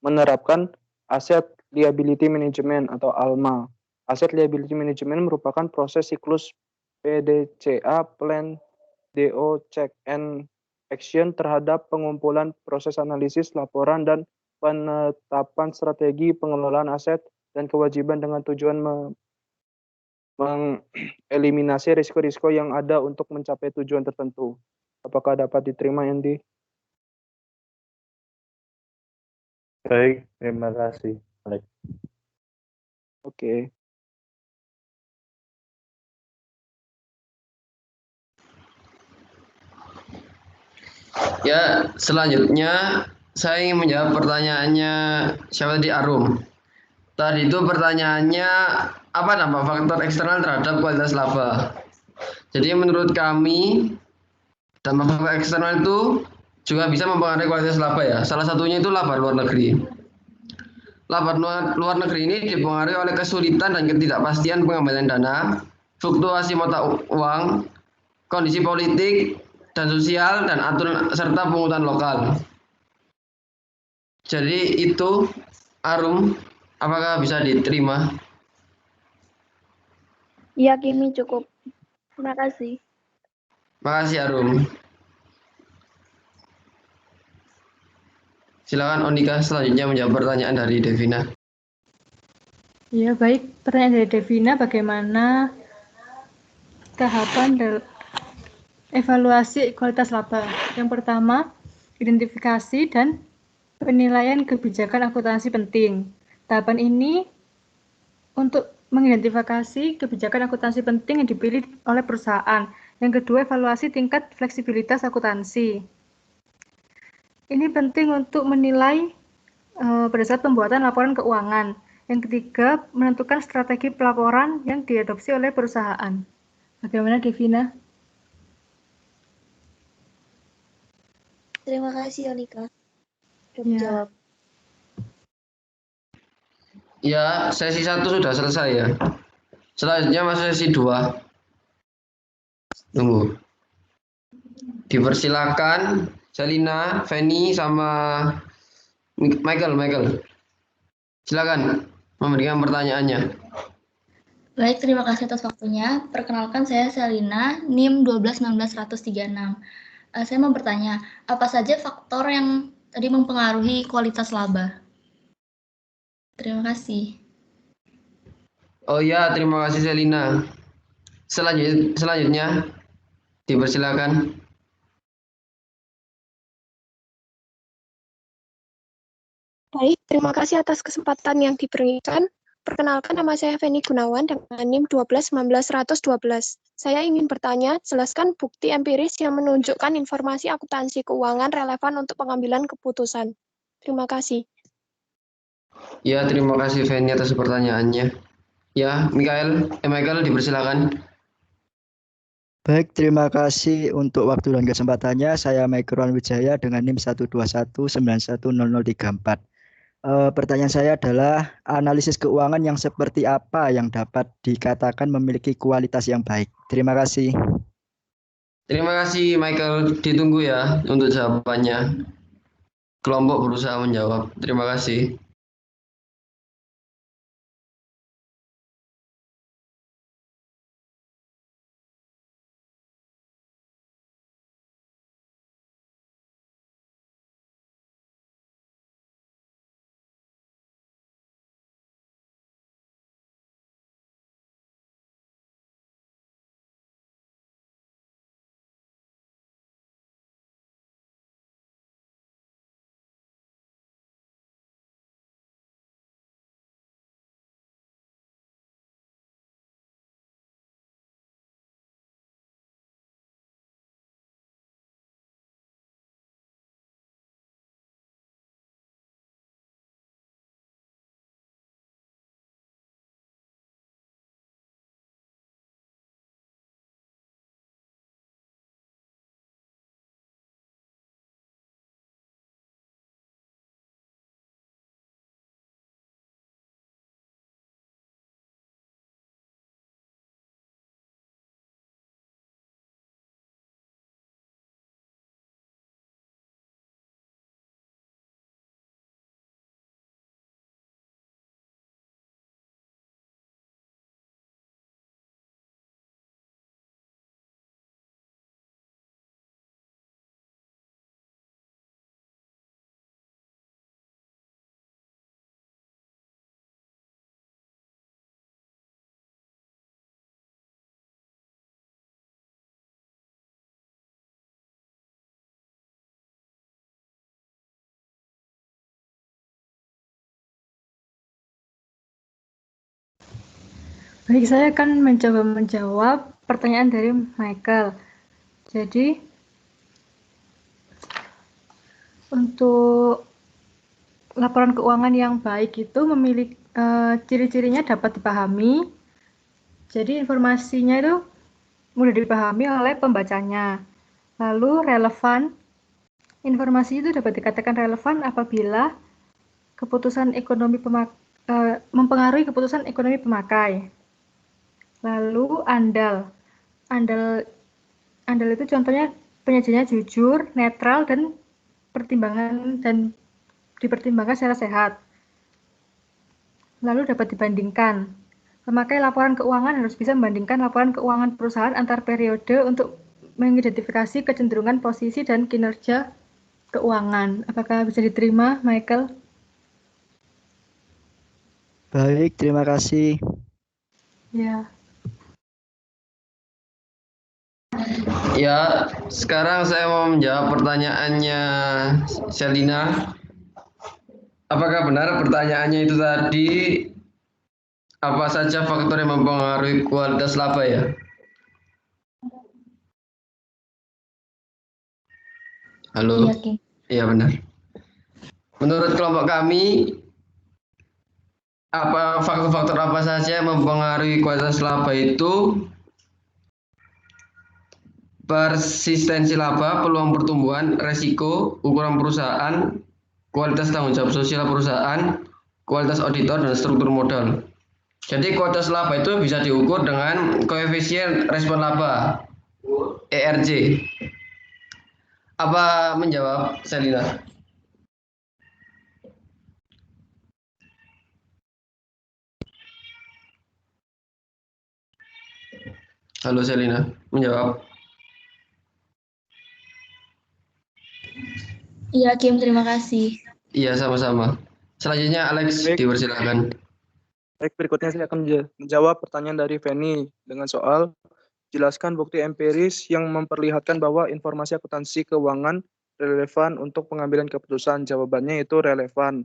menerapkan Asset Liability Management atau ALMA. Asset Liability Management merupakan proses siklus PDCA, Plan, DO, Check and Action terhadap pengumpulan proses analisis, laporan, dan penetapan strategi pengelolaan aset dan kewajiban dengan tujuan mengeliminasi risiko-risiko yang ada untuk mencapai tujuan tertentu. Apakah dapat diterima, Andy? Baik, terima kasih, Alex. Oke. Ya, selanjutnya saya ingin menjawab pertanyaannya siapa tadi Arum. Tadi itu pertanyaannya apa dampak faktor eksternal terhadap kualitas laba. Jadi menurut kami dampak faktor eksternal itu juga bisa mempengaruhi kualitas laba ya. Salah satunya itu laba luar negeri. Laba luar negeri ini dipengaruhi oleh kesulitan dan ketidakpastian pengembalian dana, fluktuasi mata uang, kondisi politik dan sosial, dan aturan serta pungutan lokal. Jadi itu, Arum, apakah bisa diterima? Iya, Kimi, cukup. Terima kasih. Makasih, Arum. Silakan Onika selanjutnya menjawab pertanyaan dari Devina. Ya, baik. Pertanyaan dari Devina, bagaimana tahapan evaluasi kualitas laba? Yang pertama, identifikasi dan penilaian kebijakan akuntansi penting. Tahapan ini untuk mengidentifikasi kebijakan akuntansi penting yang dipilih oleh perusahaan. Yang kedua, evaluasi tingkat fleksibilitas akuntansi. Ini penting untuk menilai pada saat pembuatan laporan keuangan. Yang ketiga, menentukan strategi pelaporan yang diadopsi oleh perusahaan. Bagaimana, Devina? Terima kasih, Onika. Sudah Ya. menjawab. Ya, sesi 1 sudah selesai ya. Selanjutnya masuk sesi 2. Tunggu. Dipersilakan Selina, Feni, sama Michael. Silakan memberikan pertanyaannya. Baik, terima kasih atas waktunya. Perkenalkan, saya Selina, NIM 1219136. Saya mau bertanya, apa saja faktor yang tadi mempengaruhi kualitas laba? Terima kasih. Oh ya, terima kasih Selina. Selanjutnya dipersilakan. Baik, terima kasih atas kesempatan yang diberikan. Perkenalkan, nama saya Feni Gunawan dengan NIM 1212112. Saya ingin bertanya, jelaskan bukti empiris yang menunjukkan informasi akuntansi keuangan relevan untuk pengambilan keputusan. Terima kasih. Ya, terima kasih Feni atas pertanyaannya. Ya, Michael dipersilakan. Baik, terima kasih untuk waktu dan kesempatannya. Saya Michael Wijaya dengan NIM 121910034. Pertanyaan saya adalah analisis keuangan yang seperti apa yang dapat dikatakan memiliki kualitas yang baik? Terima kasih. Terima kasih Michael, ditunggu ya untuk jawabannya. Kelompok berusaha menjawab. Terima kasih. Baik, saya akan mencoba menjawab pertanyaan dari Michael. Jadi, untuk laporan keuangan yang baik itu memiliki ciri-cirinya dapat dipahami. Jadi, informasinya itu mudah dipahami oleh pembacanya. Lalu, relevan. Informasi itu dapat dikatakan relevan apabila keputusan ekonomi mempengaruhi keputusan ekonomi pemakai. Lalu andal Andal itu contohnya penyajiannya jujur, netral, dan dipertimbangkan secara sehat. Lalu dapat dibandingkan. Pemakai laporan keuangan harus bisa membandingkan laporan keuangan perusahaan antar periode untuk mengidentifikasi kecenderungan posisi dan kinerja keuangan. Apakah bisa diterima, Michael? Baik, terima kasih. Ya. Ya, sekarang saya mau menjawab pertanyaannya Selina. Apakah benar pertanyaannya itu tadi apa saja faktor yang mempengaruhi kualitas laba ya? Halo? Iya, Kim. Iya benar. Menurut kelompok kami, apa faktor-faktor apa saja yang mempengaruhi kualitas laba itu persistensi laba, peluang pertumbuhan, resiko, ukuran perusahaan, kualitas tanggung jawab sosial perusahaan, kualitas auditor, dan struktur modal. Jadi kualitas laba itu bisa diukur dengan koefisien respon laba, ERJ. Apa menjawab, Selina? Halo Selina, menjawab. Iya, Kim, terima kasih. Iya, sama-sama. Selanjutnya Alex, Baik. dipersilakan. Baik, berikutnya saya akan menjawab pertanyaan dari Feni dengan soal jelaskan bukti empiris yang memperlihatkan bahwa informasi akuntansi keuangan relevan untuk pengambilan keputusan. Jawabannya itu relevan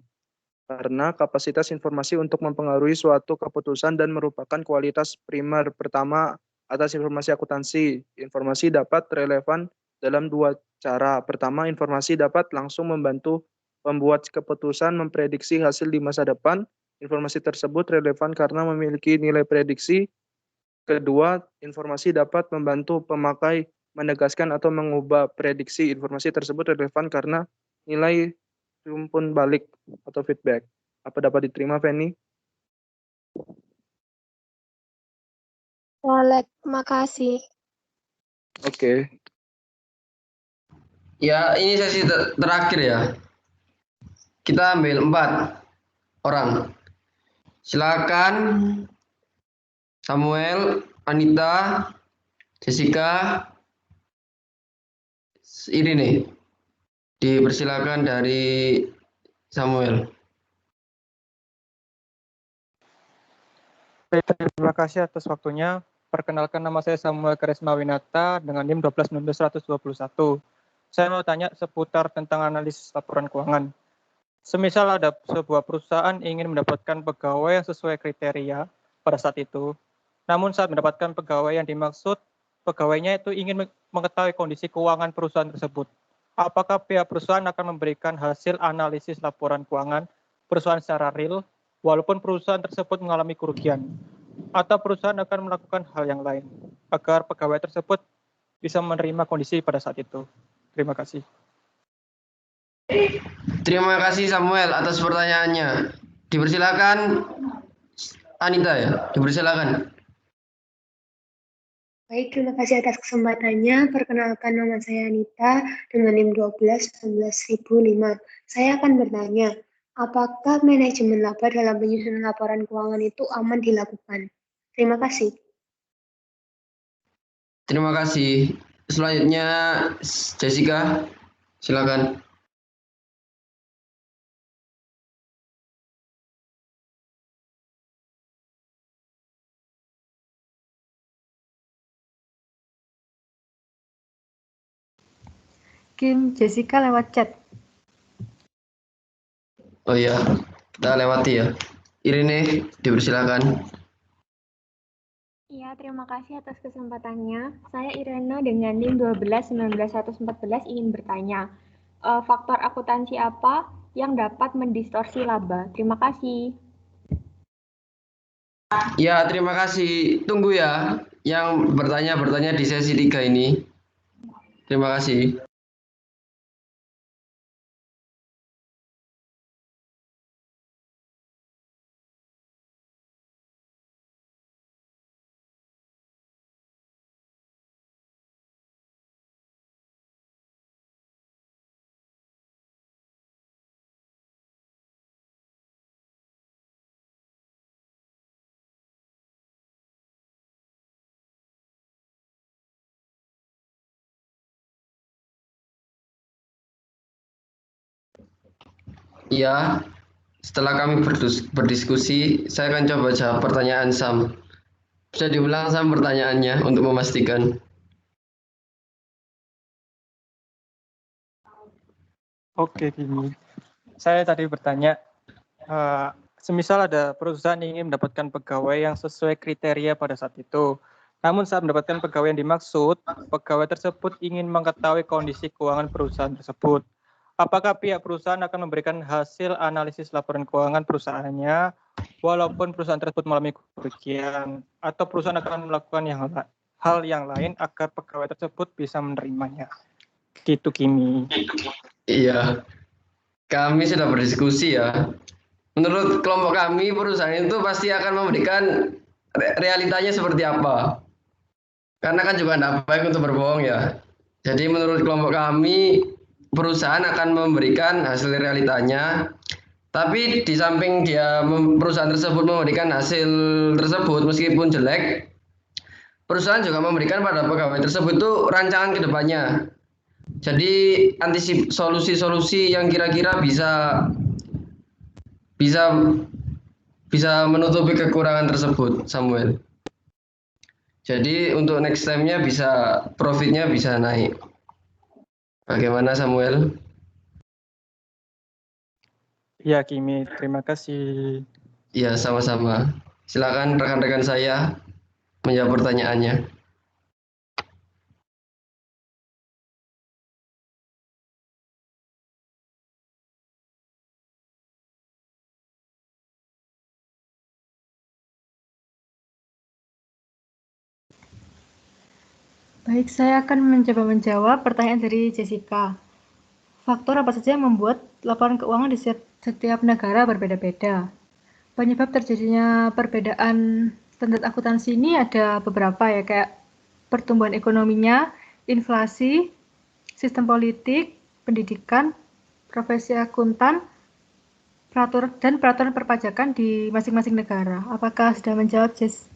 karena kapasitas informasi untuk mempengaruhi suatu keputusan dan merupakan kualitas primer pertama atas informasi akuntansi. Informasi dapat relevan dalam dua cara. Pertama, informasi dapat langsung membantu pembuat keputusan memprediksi hasil di masa depan. Informasi tersebut relevan karena memiliki nilai prediksi. Kedua, informasi dapat membantu pemakai menegaskan atau mengubah prediksi. Informasi tersebut relevan karena nilai rumpun balik atau feedback. Apa dapat diterima, Feni? Boleh, makasih. Oke. Ya, ini sesi terakhir ya. Kita ambil 4 orang. Silakan Samuel, Anita, Jessica, ini nih. Dipersilakan dari Samuel. Terima kasih atas waktunya. Perkenalkan, nama saya Samuel Karisma Winata dengan NIM 12121. Saya mau tanya seputar tentang analisis laporan keuangan. Semisal ada sebuah perusahaan ingin mendapatkan pegawai yang sesuai kriteria pada saat itu, namun saat mendapatkan pegawai yang dimaksud, pegawainya itu ingin mengetahui kondisi keuangan perusahaan tersebut. Apakah pihak perusahaan akan memberikan hasil analisis laporan keuangan perusahaan secara real, walaupun perusahaan tersebut mengalami kerugian? Atau perusahaan akan melakukan hal yang lain agar pegawai tersebut bisa menerima kondisi pada saat itu? Terima kasih. Terima kasih Samuel atas pertanyaannya. Dipersilakan Anita ya, dipersilakan. Baik, terima kasih atas kesempatannya. Perkenalkan, nama saya Anita dengan NIM 12 19005. Saya akan bertanya, apakah manajemen laba dalam penyusunan laporan keuangan itu aman dilakukan? Terima kasih. Terima kasih. Selanjutnya Jessica, silakan. Kim, Jessica lewat chat. Oh iya, kita lewati ya. Irene, dipersilakan. Iya, terima kasih atas kesempatannya. Saya Irena dengan NIM 12 ingin bertanya, faktor akuntansi apa yang dapat mendistorsi laba? Terima kasih. Ya, terima kasih. Tunggu ya, yang bertanya di sesi 3 ini. Terima kasih. Ya, setelah kami berdiskusi, saya akan coba jawab pertanyaan Sam. Bisa diulang Sam pertanyaannya untuk memastikan. Oke, Kimi. Saya tadi bertanya, semisal ada perusahaan ingin mendapatkan pegawai yang sesuai kriteria pada saat itu, namun saat mendapatkan pegawai yang dimaksud, pegawai tersebut ingin mengetahui kondisi keuangan perusahaan tersebut. Apakah pihak perusahaan akan memberikan hasil analisis laporan keuangan perusahaannya, walaupun perusahaan tersebut mengalami kerugian, atau perusahaan akan melakukan hal yang lain agar pegawai tersebut bisa menerimanya? Gitu, Kimi. Iya, kami sudah berdiskusi ya. Menurut kelompok kami, perusahaan itu pasti akan memberikan realitanya seperti apa. Karena kan juga tidak baik untuk berbohong ya. Jadi menurut kelompok kami, perusahaan akan memberikan hasil realitanya. Tapi di samping perusahaan tersebut memberikan hasil tersebut meskipun jelek, perusahaan juga memberikan pada pegawai tersebut itu rancangan ke depannya. Jadi solusi-solusi yang kira-kira bisa menutupi kekurangan tersebut, Samuel. Jadi untuk next time-nya profitnya bisa naik. Bagaimana Samuel? Ya, Kimi, terima kasih. Ya, sama-sama. Silakan rekan-rekan saya menjawab pertanyaannya. Baik, saya akan mencoba menjawab pertanyaan dari Jessica. Faktor apa saja yang membuat laporan keuangan di setiap negara berbeda-beda? Penyebab terjadinya perbedaan standar akuntansi ini ada beberapa ya, kayak pertumbuhan ekonominya, inflasi, sistem politik, pendidikan, profesi akuntan, peraturan perpajakan di masing-masing negara. Apakah sudah menjawab, Jess?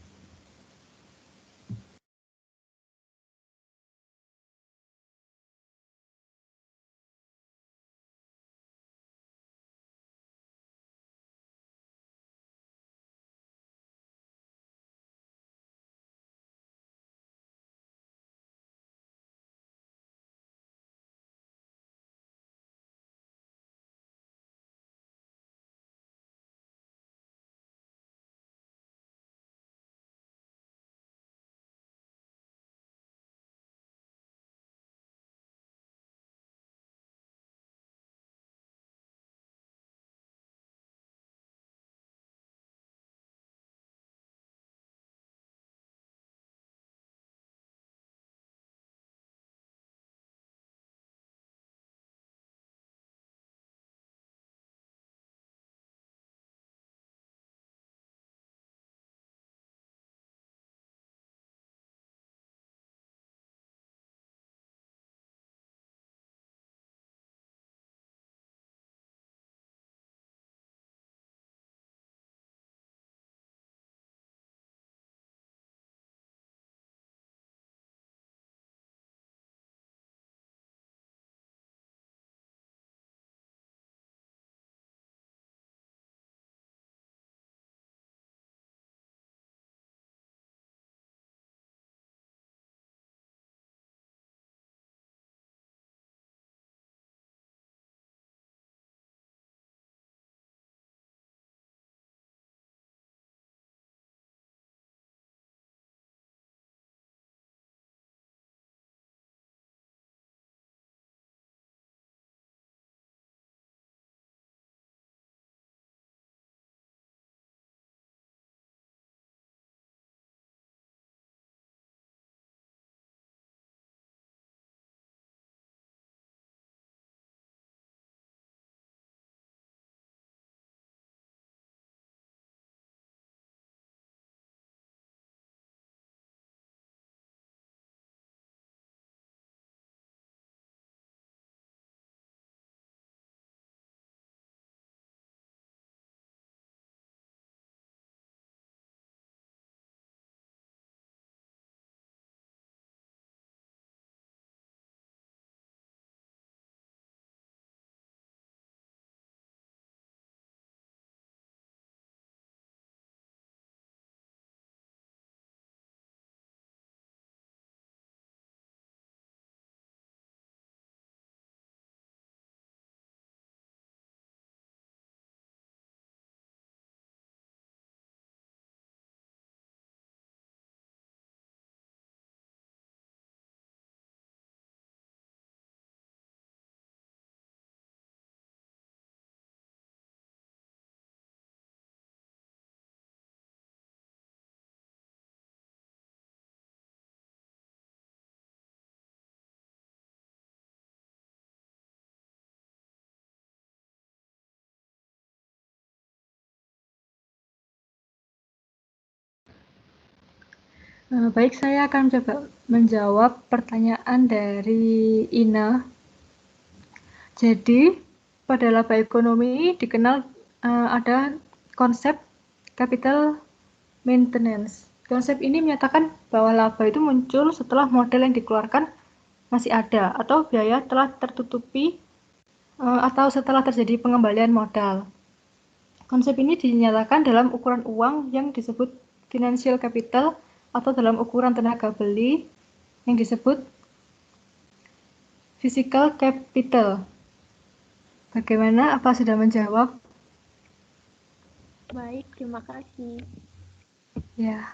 Baik, saya akan coba menjawab pertanyaan dari Ina. Jadi, pada laba ekonomi dikenal ada konsep capital maintenance. Konsep ini menyatakan bahwa laba itu muncul setelah modal yang dikeluarkan masih ada atau biaya telah tertutupi atau setelah terjadi pengembalian modal. Konsep ini dinyatakan dalam ukuran uang yang disebut financial capital atau dalam ukuran tenaga beli yang disebut physical capital. Bagaimana? Apa sudah menjawab? Baik, terima kasih. Ya.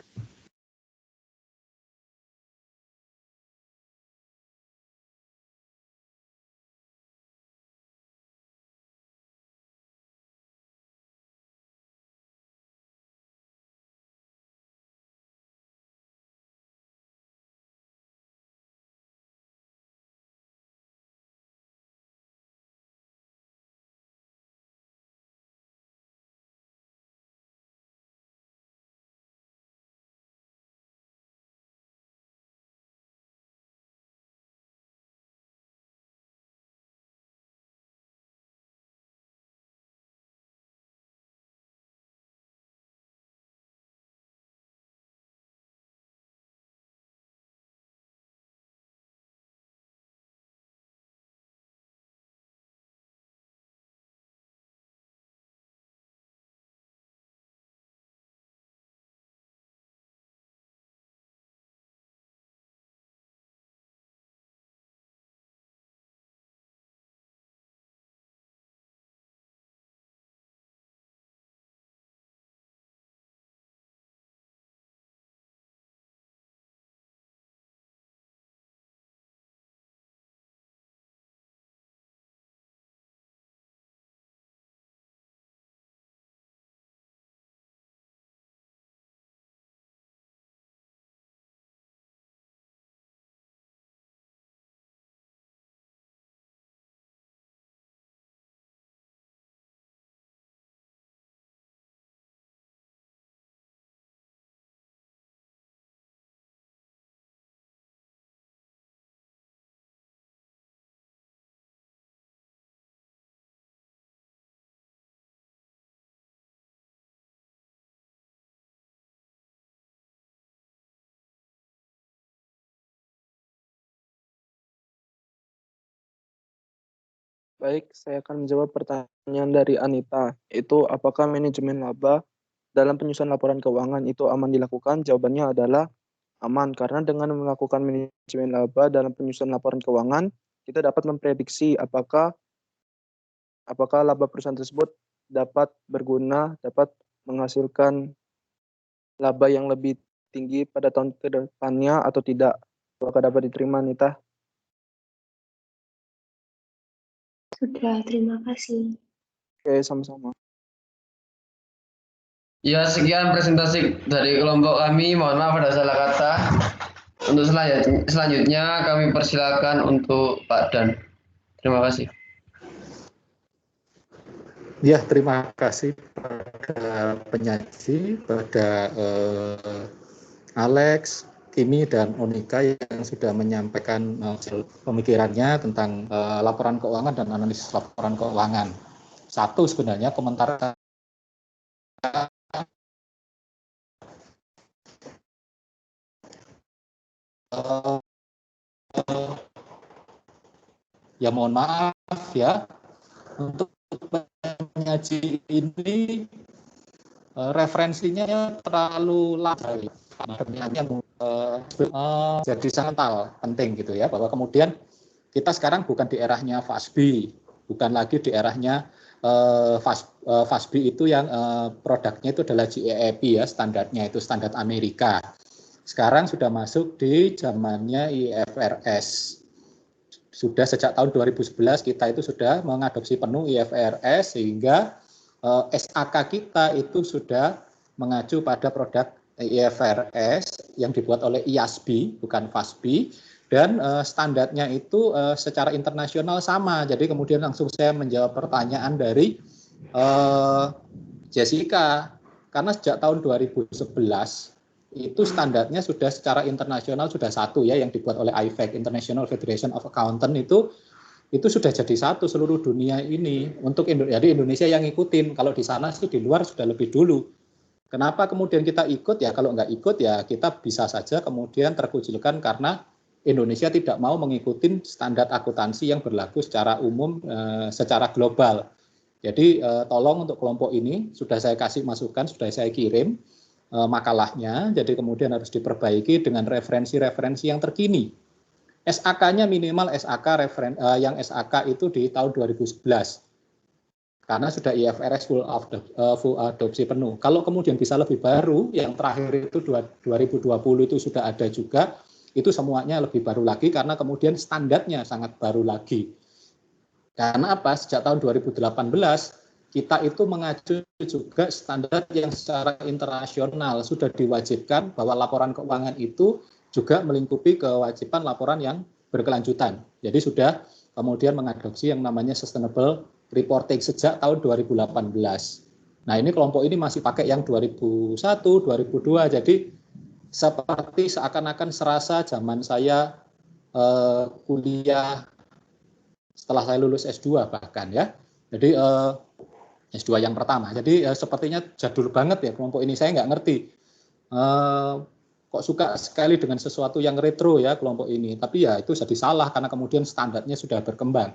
Baik, saya akan menjawab pertanyaan dari Anita. Itu apakah manajemen laba dalam penyusunan laporan keuangan itu aman dilakukan? Jawabannya adalah aman, karena dengan melakukan manajemen laba dalam penyusunan laporan keuangan, kita dapat memprediksi apakah laba perusahaan tersebut dapat berguna, dapat menghasilkan laba yang lebih tinggi pada tahun ke depannya atau tidak. Apakah dapat diterima, Anita? Sudah, terima kasih. Oke, sama-sama. Ya, sekian presentasi dari kelompok kami. Mohon maaf ada salah kata. Untuk selanjutnya kami persilakan untuk Pak Dan. Terima kasih. Ya, terima kasih pada penyaji, pada Alex, Kimi, dan Onika yang sudah menyampaikan pemikirannya tentang laporan keuangan dan analisis laporan keuangan. Satu sebenarnya komentar ya mohon maaf ya, untuk penyaji ini referensinya terlalu lama, jadi sangat penting gitu ya, bahwa kemudian kita sekarang bukan di eranya FASB, bukan lagi di eranya FASB itu yang produknya itu adalah GAAP ya, standarnya itu standar Amerika. Sekarang sudah masuk di zamannya IFRS. Sudah sejak tahun 2011 kita itu sudah mengadopsi penuh IFRS, sehingga SAK kita itu sudah mengacu pada produk IFRS yang dibuat oleh IASB, bukan FASB, dan standarnya itu secara internasional sama. Jadi kemudian langsung saya menjawab pertanyaan dari Jessica, karena sejak tahun 2011 itu standarnya sudah secara internasional sudah satu ya, yang dibuat oleh IFAC, International Federation of Accountant itu sudah jadi satu seluruh dunia ini. Untuk jadi Indonesia yang ngikutin, kalau di sana sih di luar sudah lebih dulu. Kenapa kemudian kita ikut ya? Kalau nggak ikut ya kita bisa saja kemudian terkucilkan karena Indonesia tidak mau mengikuti standar akuntansi yang berlaku secara umum, secara global. Jadi tolong untuk kelompok ini sudah saya kasih masukan, sudah saya kirim makalahnya, jadi kemudian harus diperbaiki dengan referensi-referensi yang terkini. SAK-nya minimal SAK yang SAK itu di tahun 2011. Karena sudah IFRS full adopsi penuh. Kalau kemudian bisa lebih baru, yang terakhir itu 2020 itu sudah ada juga, itu semuanya lebih baru lagi karena kemudian standarnya sangat baru lagi. Karena apa? Sejak tahun 2018 kita itu mengacu juga standar yang secara internasional sudah diwajibkan bahwa laporan keuangan itu juga melingkupi kewajiban laporan yang berkelanjutan. Jadi sudah kemudian mengadopsi yang namanya sustainable reporting sejak tahun 2018. Nah ini kelompok ini masih pakai yang 2001, 2002, jadi seperti seakan-akan serasa zaman saya kuliah setelah saya lulus S2 bahkan ya. Jadi S2 yang pertama. Jadi sepertinya jadul banget ya kelompok ini, saya nggak ngerti. Kok suka sekali dengan sesuatu yang retro ya kelompok ini. Tapi ya itu jadi salah karena kemudian standarnya sudah berkembang.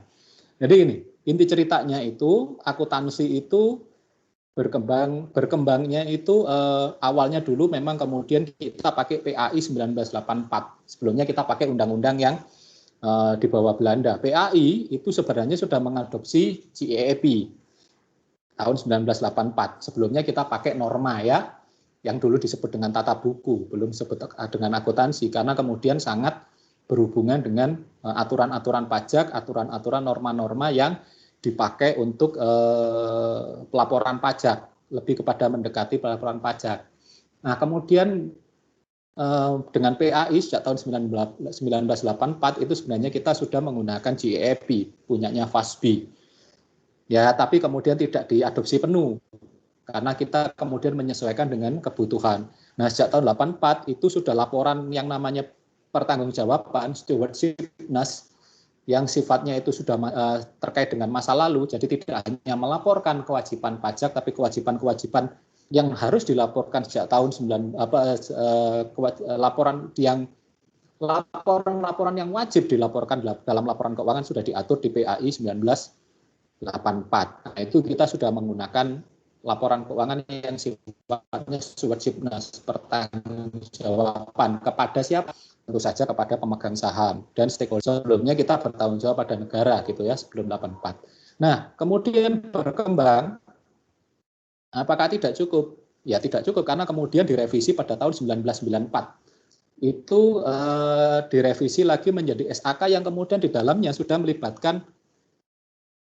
Jadi ini, inti ceritanya itu akuntansi itu berkembangnya itu awalnya dulu memang kemudian kita pakai PAI 1984. Sebelumnya kita pakai undang-undang yang di bawah Belanda. PAI itu sebenarnya sudah mengadopsi GAAP tahun 1984. Sebelumnya kita pakai norma ya, yang dulu disebut dengan tata buku, belum disebut dengan akuntansi, karena kemudian sangat berhubungan dengan aturan-aturan pajak, aturan-aturan norma-norma yang dipakai untuk pelaporan pajak, lebih kepada mendekati pelaporan pajak. Nah, kemudian dengan PAI sejak tahun 1984 itu sebenarnya kita sudah menggunakan GAAP, punyanya FASBI. Ya, tapi kemudian tidak diadopsi penuh, karena kita kemudian menyesuaikan dengan kebutuhan. Nah, sejak tahun 84 itu sudah laporan yang namanya pertanggungjawaban, stewardshipness, yang sifatnya itu sudah terkait dengan masa lalu, jadi tidak hanya melaporkan kewajiban pajak, tapi kewajiban-kewajiban yang harus dilaporkan sejak tahun laporan yang wajib dilaporkan dalam laporan keuangan sudah diatur di PAI 1984. Nah, itu kita sudah menggunakan laporan keuangan yang sifatnya stewardshipness, pertanggungjawaban kepada siapa? Tentu saja kepada pemegang saham dan stakeholder. Sebelumnya kita bertanggung jawab pada negara gitu ya, sebelum 84. Nah, kemudian berkembang, apakah tidak cukup? Ya tidak cukup karena kemudian direvisi pada tahun 1994. Itu direvisi lagi menjadi SAK yang kemudian di dalamnya sudah melibatkan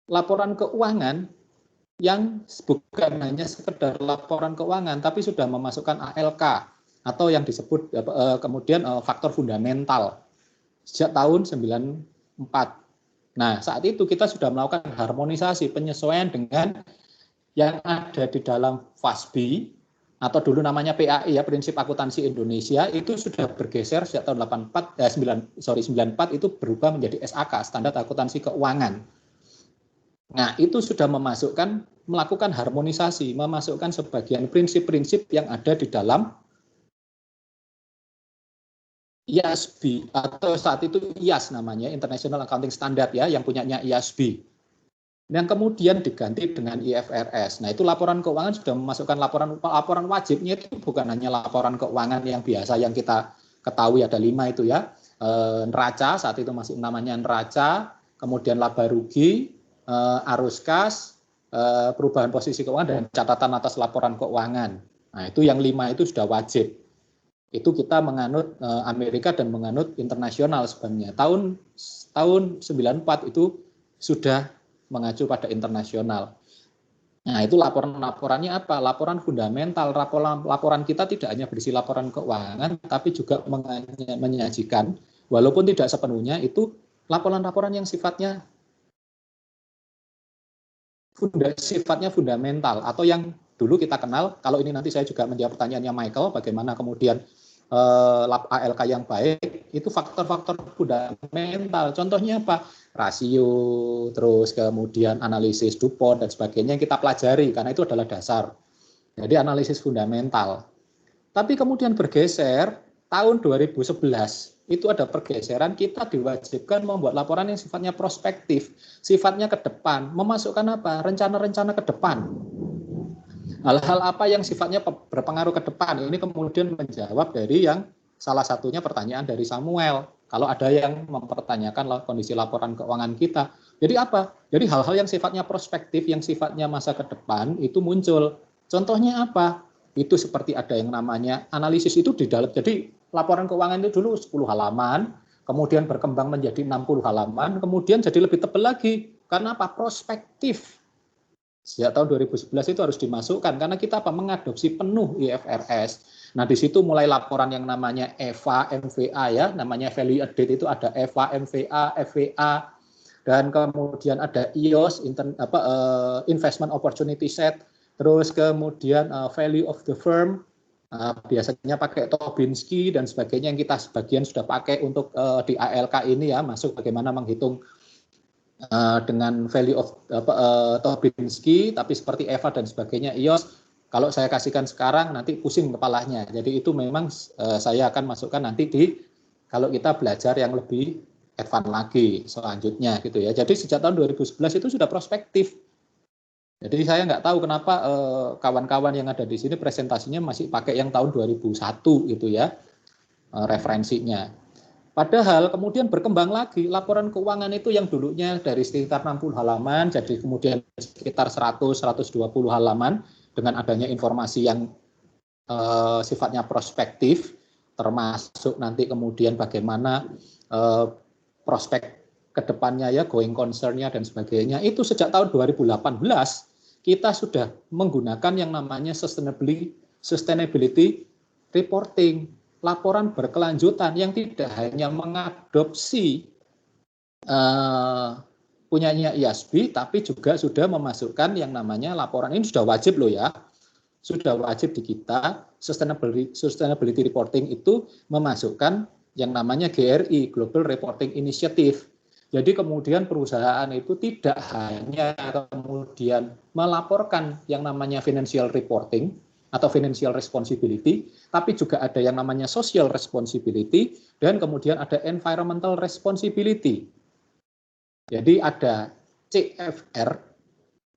laporan keuangan yang bukan hanya sekedar laporan keuangan, tapi sudah memasukkan ALK atau yang disebut kemudian faktor fundamental sejak tahun 94. Nah, saat itu kita sudah melakukan harmonisasi penyesuaian dengan yang ada di dalam FASBI atau dulu namanya PAI ya, Prinsip Akuntansi Indonesia, itu sudah bergeser sejak tahun 94 itu berubah menjadi SAK, Standar Akuntansi Keuangan. Nah, itu sudah melakukan harmonisasi, memasukkan sebagian prinsip-prinsip yang ada di dalam IASB atau saat itu IAS namanya, International Accounting Standard ya, yang punyanya IASB. Yang kemudian diganti dengan IFRS. Nah, itu laporan keuangan sudah memasukkan laporan wajibnya itu bukan hanya laporan keuangan yang biasa yang kita ketahui ada 5 itu ya. Neraca, saat itu masih namanya neraca, kemudian laba rugi, arus kas, perubahan posisi keuangan, dan catatan atas laporan keuangan. Nah, itu yang 5 itu sudah wajib. Itu kita menganut Amerika dan menganut internasional sebenarnya. Tahun 94 itu sudah mengacu pada internasional. Nah, itu laporannya apa? Laporan fundamental. Laporan kita tidak hanya berisi laporan keuangan, tapi juga menyajikan, walaupun tidak sepenuhnya, itu laporan-laporan yang sifatnya fundamental atau yang dulu kita kenal, kalau ini nanti saya juga menjawab pertanyaannya Michael, bagaimana kemudian lab ALK yang baik, itu faktor-faktor fundamental. Contohnya apa? Rasio, terus kemudian analisis DuPont dan sebagainya yang kita pelajari, karena itu adalah dasar. Jadi analisis fundamental. Tapi kemudian bergeser, tahun 2011, itu ada pergeseran, kita diwajibkan membuat laporan yang sifatnya prospektif, sifatnya ke depan, memasukkan apa? Rencana-rencana ke depan. Hal-hal apa yang sifatnya berpengaruh ke depan, ini kemudian menjawab dari yang salah satunya pertanyaan dari Samuel. Kalau ada yang mempertanyakan kondisi laporan keuangan kita. Jadi apa? Jadi hal-hal yang sifatnya prospektif, yang sifatnya masa ke depan, itu muncul. Contohnya apa? Itu seperti ada yang namanya analisis itu di dalam. Jadi laporan keuangan itu dulu 10 halaman, kemudian berkembang menjadi 60 halaman, kemudian jadi lebih tebal lagi. Karena apa? Prospektif. Sejak tahun 2011 itu harus dimasukkan karena kita mengadopsi penuh IFRS. Nah, di situ mulai laporan yang namanya EVA, MVA ya, namanya value added itu ada EVA, MVA, FVA, dan kemudian ada IOS, investment opportunity set, terus kemudian value of the firm, biasanya pakai Tobinski dan sebagainya yang kita sebagian sudah pakai untuk di ALK ini ya, masuk bagaimana menghitung dengan value of Tobinski, tapi seperti EVA dan sebagainya, IOS, kalau saya kasihkan sekarang nanti pusing kepalanya. Jadi itu memang saya akan masukkan nanti kalau kita belajar yang lebih advance lagi selanjutnya gitu ya. Jadi sejak tahun 2011 itu sudah prospektif. Jadi saya nggak tahu kenapa kawan-kawan yang ada di sini presentasinya masih pakai yang tahun 2001 gitu ya, referensinya. Padahal kemudian berkembang lagi, laporan keuangan itu yang dulunya dari sekitar 60 halaman, jadi kemudian sekitar 100-120 halaman, dengan adanya informasi yang sifatnya prospektif, termasuk nanti kemudian bagaimana prospek ke depannya ya, going concern-nya dan sebagainya, itu sejak tahun 2018, kita sudah menggunakan yang namanya sustainability reporting, laporan berkelanjutan yang tidak hanya mengadopsi punyanya IASB, tapi juga sudah memasukkan yang namanya laporan ini sudah wajib loh ya, sudah wajib di kita sustainability reporting itu memasukkan yang namanya GRI, Global Reporting Initiative. Jadi kemudian perusahaan itu tidak hanya kemudian melaporkan yang namanya financial reporting atau financial responsibility, tapi juga ada yang namanya social responsibility, dan kemudian ada environmental responsibility. Jadi ada CFR,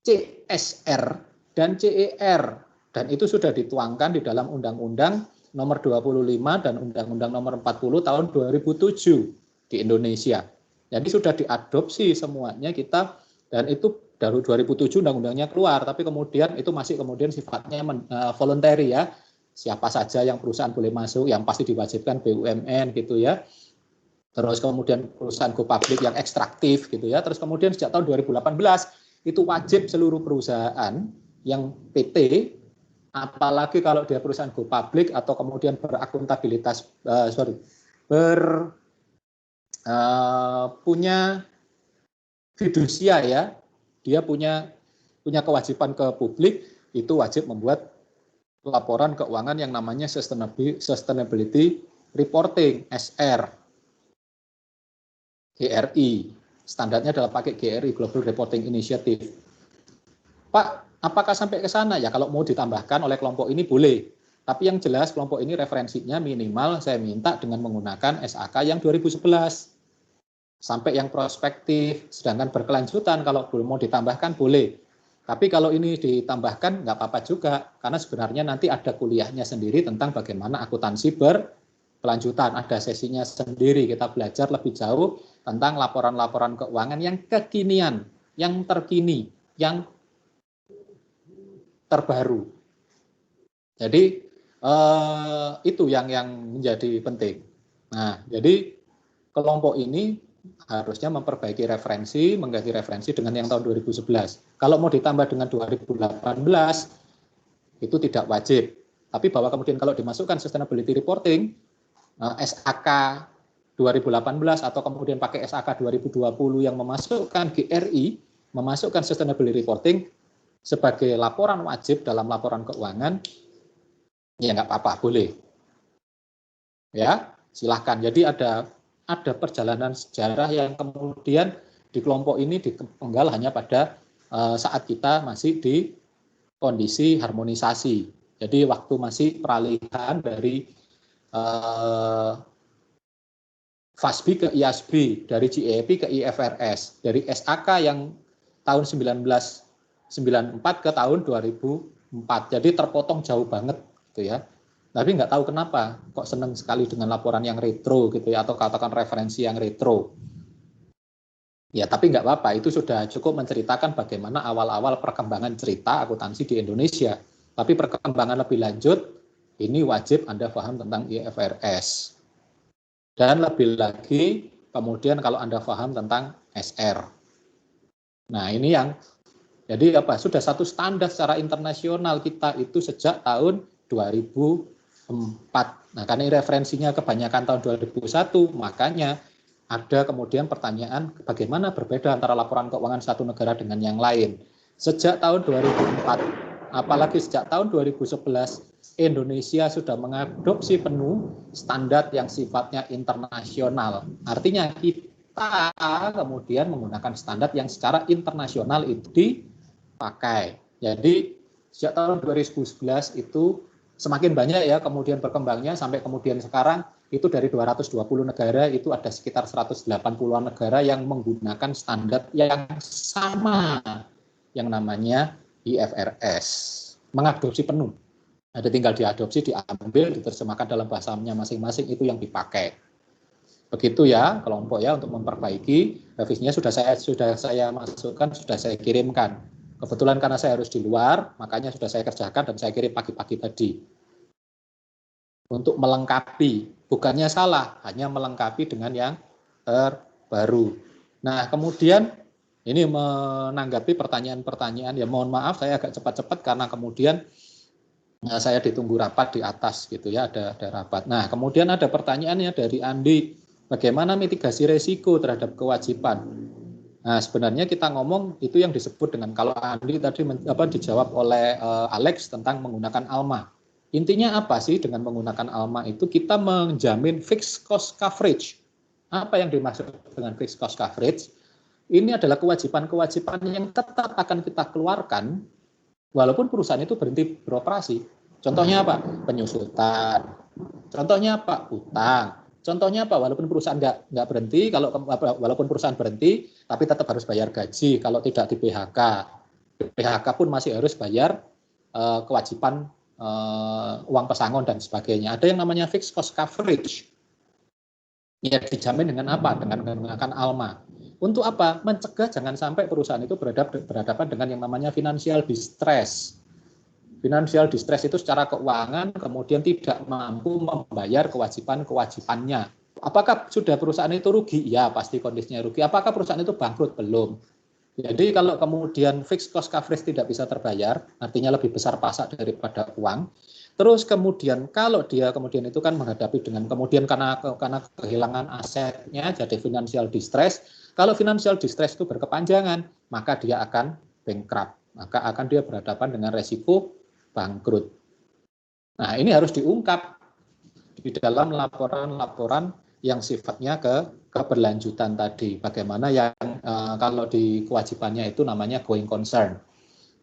CSR, dan CER, dan itu sudah dituangkan di dalam Undang-Undang nomor 25 dan Undang-Undang nomor 40 tahun 2007 di Indonesia. Jadi sudah diadopsi semuanya kita, dan itu dari 2007 undang-undangnya keluar, tapi kemudian itu masih kemudian sifatnya voluntary ya. Siapa saja yang perusahaan boleh masuk, yang pasti diwajibkan BUMN gitu ya. Terus kemudian perusahaan go public yang ekstraktif gitu ya. Terus kemudian sejak tahun 2018 itu wajib seluruh perusahaan yang PT, apalagi kalau dia perusahaan go public atau kemudian berakuntabilitas punya fidusia ya, dia punya kewajiban ke publik, itu wajib membuat laporan keuangan yang namanya sustainability reporting, SR, GRI. Standarnya adalah pakai GRI, Global Reporting Initiative. Pak, apakah sampai ke sana? Ya kalau mau ditambahkan oleh kelompok ini boleh. Tapi yang jelas kelompok ini referensinya minimal saya minta dengan menggunakan SAK yang 2011. Sampai yang prospektif, sedangkan berkelanjutan kalau belum mau ditambahkan boleh. Tapi kalau ini ditambahkan nggak apa-apa juga, karena sebenarnya nanti ada kuliahnya sendiri tentang bagaimana akuntansi berkelanjutan. Ada sesinya sendiri, kita belajar lebih jauh tentang laporan-laporan keuangan yang kekinian, yang terkini, yang terbaru. Jadi itu yang menjadi penting. Nah, jadi kelompok ini harusnya memperbaiki referensi, mengganti referensi dengan yang tahun 2011. Kalau mau ditambah dengan 2018, itu tidak wajib. Tapi bahwa kemudian kalau dimasukkan sustainability reporting, SAK 2018 atau kemudian pakai SAK 2020 yang memasukkan GRI, memasukkan sustainability reporting, sebagai laporan wajib dalam laporan keuangan, ya nggak apa-apa, boleh. Ya, silahkan. Jadi ada perjalanan sejarah yang kemudian di kelompok ini dipenggal hanya pada saat kita masih di kondisi harmonisasi. Jadi waktu masih peralihan dari FASBI ke IASB, dari GEP ke IFRS, dari SAK yang tahun 1994 ke tahun 2004. Jadi terpotong jauh banget gitu ya. Tapi nggak tahu kenapa kok senang sekali dengan laporan yang retro gitu ya, atau katakan referensi yang retro. Ya, tapi nggak apa-apa, itu sudah cukup menceritakan bagaimana awal-awal perkembangan cerita akuntansi di Indonesia. Tapi perkembangan lebih lanjut, ini wajib Anda paham tentang IFRS. Dan lebih lagi, kemudian kalau Anda paham tentang SR. Nah, ini yang, jadi apa, sudah satu standar secara internasional kita itu sejak tahun 2004. Nah, karena referensinya kebanyakan tahun 2001, makanya ada kemudian pertanyaan bagaimana berbeda antara laporan keuangan satu negara dengan yang lain. Sejak tahun 2004, apalagi sejak tahun 2011, Indonesia sudah mengadopsi penuh standar yang sifatnya internasional. Artinya kita kemudian menggunakan standar yang secara internasional itu dipakai. Jadi sejak tahun 2011 itu semakin banyak ya kemudian berkembangnya sampai kemudian sekarang itu dari 220 negara itu ada sekitar 180-an negara yang menggunakan standar yang sama yang namanya IFRS. Mengadopsi penuh. Ada tinggal diadopsi, diambil, diterjemahkan dalam bahasanya masing-masing, itu yang dipakai. Begitu ya kelompok ya, untuk memperbaiki revisinya sudah saya masukkan, sudah saya kirimkan. Kebetulan karena saya harus di luar, makanya sudah saya kerjakan dan saya kirim pagi-pagi tadi. Untuk melengkapi, bukannya salah, hanya melengkapi dengan yang terbaru. Nah, kemudian ini menanggapi pertanyaan-pertanyaan, ya mohon maaf saya agak cepat-cepat karena kemudian saya ditunggu rapat di atas gitu ya, ada rapat. Nah, kemudian ada pertanyaannya dari Andi, bagaimana mitigasi resiko terhadap kewajiban? Nah, sebenarnya kita ngomong itu yang disebut dengan, kalau Andi tadi dijawab oleh Alex tentang menggunakan ALMA. Intinya apa sih dengan menggunakan ALMA itu? Kita menjamin fixed cost coverage. Apa yang dimaksud dengan fixed cost coverage? Ini adalah kewajiban-kewajiban yang tetap akan kita keluarkan walaupun perusahaan itu berhenti beroperasi. Contohnya apa? Penyusutan. Contohnya apa? Utang. Contohnya apa? Walaupun perusahaan nggak berhenti, walaupun perusahaan berhenti, tapi tetap harus bayar gaji. Kalau tidak di PHK, PHK pun masih harus bayar kewajiban uang pesangon dan sebagainya. Ada yang namanya fixed cost coverage. Ya dijamin dengan apa? Dengan menggunakan ALMA. Untuk apa? Mencegah jangan sampai perusahaan itu berhadapan dengan yang namanya financial distress. Financial distress itu secara keuangan kemudian tidak mampu membayar kewajiban-kewajibannya. Apakah sudah perusahaan itu rugi? Ya, pasti kondisinya rugi. Apakah perusahaan itu bangkrut? Belum. Jadi kalau kemudian fixed cost coverage tidak bisa terbayar, artinya lebih besar pasak daripada uang. Terus kemudian kalau dia kemudian itu kan menghadapi dengan kemudian karena kehilangan asetnya jadi financial distress. Kalau financial distress itu berkepanjangan, maka dia akan bankrupt. Maka akan dia berhadapan dengan resiko bangkrut. Nah, ini harus diungkap di dalam laporan-laporan yang sifatnya keberlanjutan tadi. Bagaimana yang kalau di kewajibannya itu namanya going concern.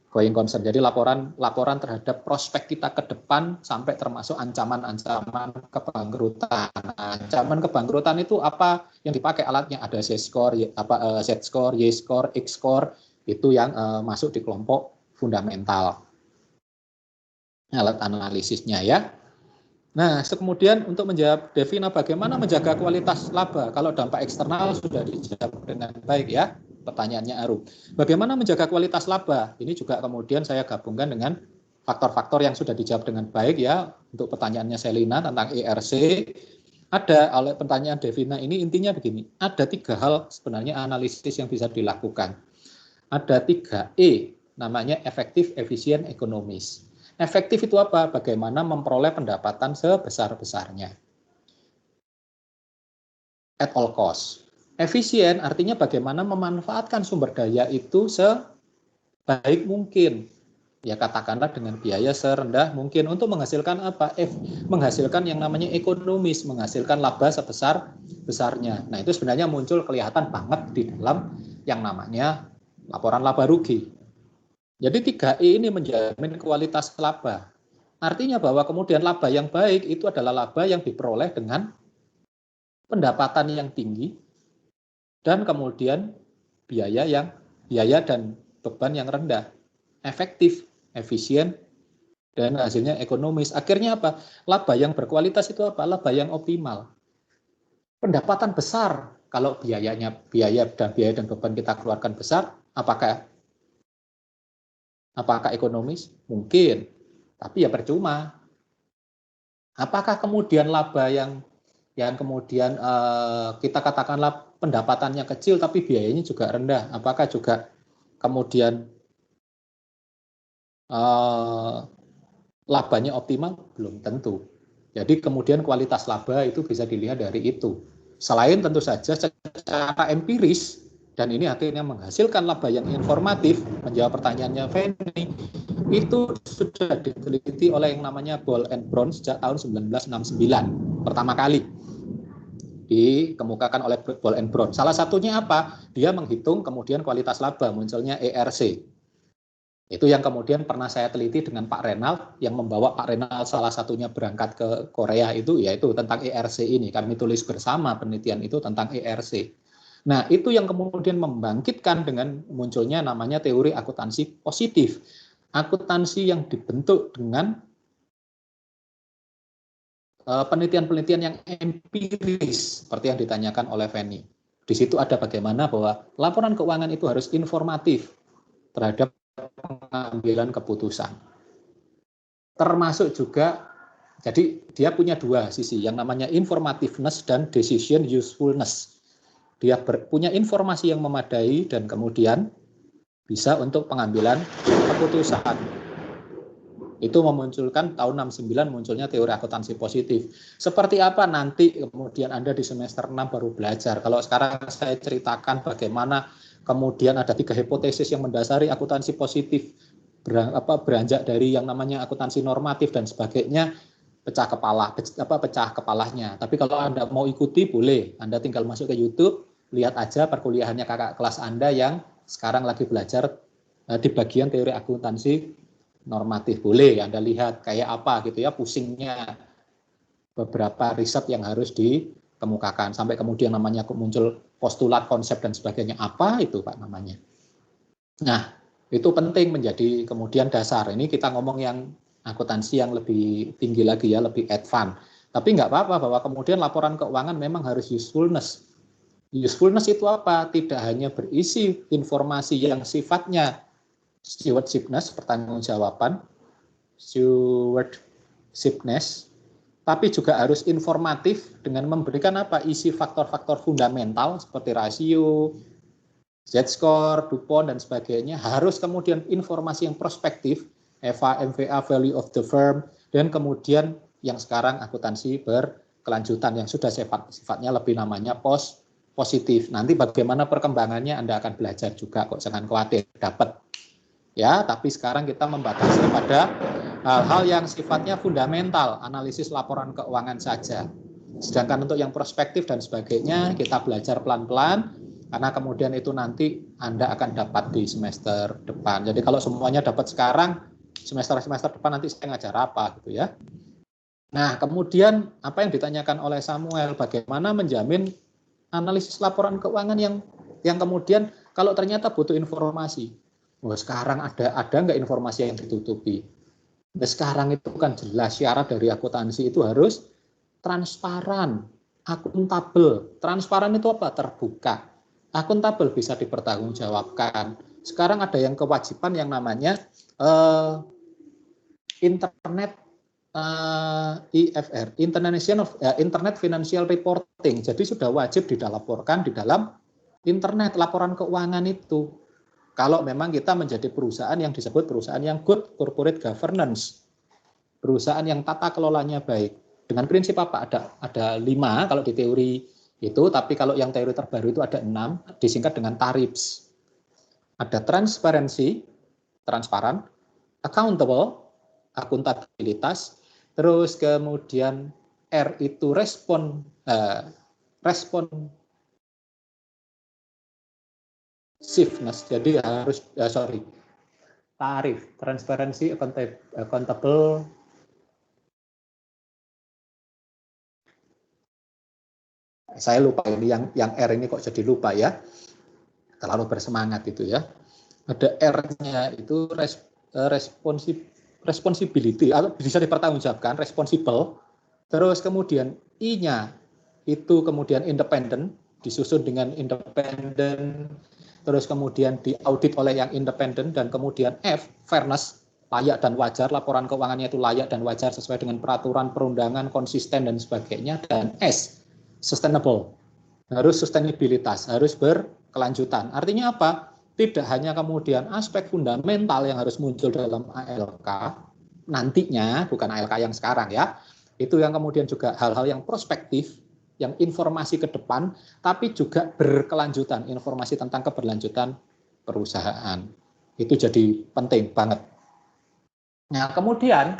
Going concern. Jadi laporan terhadap prospek kita ke depan sampai termasuk ancaman-ancaman kebangkrutan. Ancaman kebangkrutan itu apa yang dipakai alatnya? Ada Z-score, Z-score, Y-score, X-score, itu yang masuk di kelompok fundamental. Alat analisisnya ya. Nah, kemudian untuk menjawab Devina bagaimana menjaga kualitas laba kalau dampak eksternal sudah dijawab dengan baik ya. Pertanyaannya Arum. Bagaimana menjaga kualitas laba? Ini juga kemudian saya gabungkan dengan faktor-faktor yang sudah dijawab dengan baik ya. Untuk pertanyaannya Selina tentang ERC, ada oleh pertanyaan Devina ini intinya begini. Ada 3 hal sebenarnya analisis yang bisa dilakukan. Ada 3 E, namanya efektif, efisien, ekonomis. Efektif itu apa? Bagaimana memperoleh pendapatan sebesar-besarnya. At all cost. Efisien artinya bagaimana memanfaatkan sumber daya itu sebaik mungkin. Ya katakanlah dengan biaya serendah mungkin untuk menghasilkan apa? Menghasilkan yang namanya ekonomis, menghasilkan laba sebesar-besarnya. Nah, itu sebenarnya muncul kelihatan banget di dalam yang namanya laporan laba rugi. Jadi 3E ini menjamin kualitas laba. Artinya bahwa kemudian laba yang baik itu adalah laba yang diperoleh dengan pendapatan yang tinggi dan kemudian biaya dan beban yang rendah, efektif, efisien, dan hasilnya ekonomis. Akhirnya apa? Laba yang berkualitas itu apa? Laba yang optimal. Pendapatan besar, kalau biaya dan beban kita keluarkan besar, apakah ekonomis? Mungkin, tapi ya percuma. Apakah kemudian laba yang kemudian kita katakanlah pendapatannya kecil tapi biayanya juga rendah, apakah juga kemudian labanya optimal? Belum tentu. Jadi kemudian kualitas laba itu bisa dilihat dari itu. Selain tentu saja secara empiris, dan ini akhirnya menghasilkan laba yang informatif, menjawab pertanyaannya Feni, itu sudah diteliti oleh yang namanya Boll and Brown sejak tahun 1969, pertama kali dikemukakan oleh Boll and Brown. Salah satunya apa? Dia menghitung kemudian kualitas laba, munculnya ERC. Itu yang kemudian pernah saya teliti dengan Pak Renald, yang membawa Pak Renald salah satunya berangkat ke Korea itu, yaitu tentang ERC ini. Kami tulis bersama penelitian itu tentang ERC. Nah, itu yang kemudian membangkitkan dengan munculnya namanya teori akuntansi positif. Akuntansi yang dibentuk dengan penelitian-penelitian yang empiris, seperti yang ditanyakan oleh Feni. Di situ ada bagaimana bahwa laporan keuangan itu harus informatif terhadap pengambilan keputusan. Termasuk juga, jadi dia punya dua sisi, yang namanya informativeness dan decision usefulness. Dia punya informasi yang memadai dan kemudian bisa untuk pengambilan keputusan. Itu memunculkan tahun 69 munculnya teori akuntansi positif. Seperti apa nanti kemudian Anda di semester 6 baru belajar. Kalau sekarang saya ceritakan bagaimana kemudian ada 3 hipotesis yang mendasari akuntansi positif, beranjak dari yang namanya akuntansi normatif dan sebagainya, pecah kepalanya. Tapi kalau Anda mau ikuti boleh, Anda tinggal masuk ke YouTube, lihat aja perkuliahannya kakak kelas Anda yang sekarang lagi belajar di bagian teori akuntansi normatif. Boleh Anda lihat kayak apa gitu ya, pusingnya beberapa riset yang harus dikemukakan sampai kemudian namanya muncul postulat, konsep dan sebagainya. Apa itu Pak namanya? Nah, itu penting menjadi kemudian dasar. Ini kita ngomong yang akuntansi yang lebih tinggi lagi ya, lebih advance. Tapi nggak apa-apa bahwa kemudian laporan keuangan memang harus usefulness. Usefulness itu apa? Tidak hanya berisi informasi yang sifatnya stewardshipness, pertanggungjawaban, stewardshipness, tapi juga harus informatif dengan memberikan apa? Isi faktor-faktor fundamental seperti rasio, Z-score, DuPont, dan sebagainya. Harus kemudian informasi yang prospektif, EVA, MVA, value of the firm, dan kemudian yang sekarang akuntansi berkelanjutan yang sudah sifatnya lebih namanya positif. Nanti bagaimana perkembangannya Anda akan belajar juga kok, jangan khawatir, dapat. Ya, tapi sekarang kita membatasi pada hal-hal yang sifatnya fundamental, analisis laporan keuangan saja. Sedangkan untuk yang prospektif dan sebagainya, kita belajar pelan-pelan, karena kemudian itu nanti Anda akan dapat di semester depan. Jadi kalau semuanya dapat sekarang, semester depan nanti saya ngajar apa gitu ya. Nah, kemudian apa yang ditanyakan oleh Samuel, bagaimana menjamin analisis laporan keuangan yang kemudian kalau ternyata butuh informasi. Oh, sekarang ada nggak informasi yang ditutupi? Nah, sekarang itu kan jelas syarat dari akuntansi itu harus transparan, akuntabel. Transparan itu apa? Terbuka. Akuntabel bisa dipertanggungjawabkan. Sekarang ada yang kewajiban yang namanya internet IFR, Internet Financial Reporting. Jadi sudah wajib dilaporkan di dalam internet laporan keuangan itu. Kalau memang kita menjadi perusahaan yang disebut perusahaan yang good corporate governance, perusahaan yang tata kelolanya baik. Dengan prinsip apa? Ada 5 kalau di teori itu, tapi kalau yang teori terbaru itu ada 6, disingkat dengan TARIPS. Ada transparency, transparan, accountable, akuntabilitas, terus kemudian R itu responsiveness, jadi harus tarif, transparansi, accountable, saya lupa ini yang R ini kok jadi lupa ya, terlalu bersemangat itu ya. Ada R-nya itu responsibility, atau bisa dipertanggungjawabkan, responsible. Terus kemudian I-nya itu kemudian independent, disusun dengan independent, terus kemudian diaudit oleh yang independen, dan kemudian F, fairness, layak dan wajar, laporan keuangannya itu layak dan wajar sesuai dengan peraturan perundangan, konsisten dan sebagainya, dan S, sustainable, harus sustainabilitas, harus berkelanjutan. Artinya apa? Tidak hanya kemudian aspek fundamental yang harus muncul dalam ALK nantinya, bukan ALK yang sekarang ya, itu yang kemudian juga hal-hal yang prospektif, yang informasi ke depan, tapi juga berkelanjutan, informasi tentang keberlanjutan perusahaan. Itu jadi penting banget. Nah kemudian,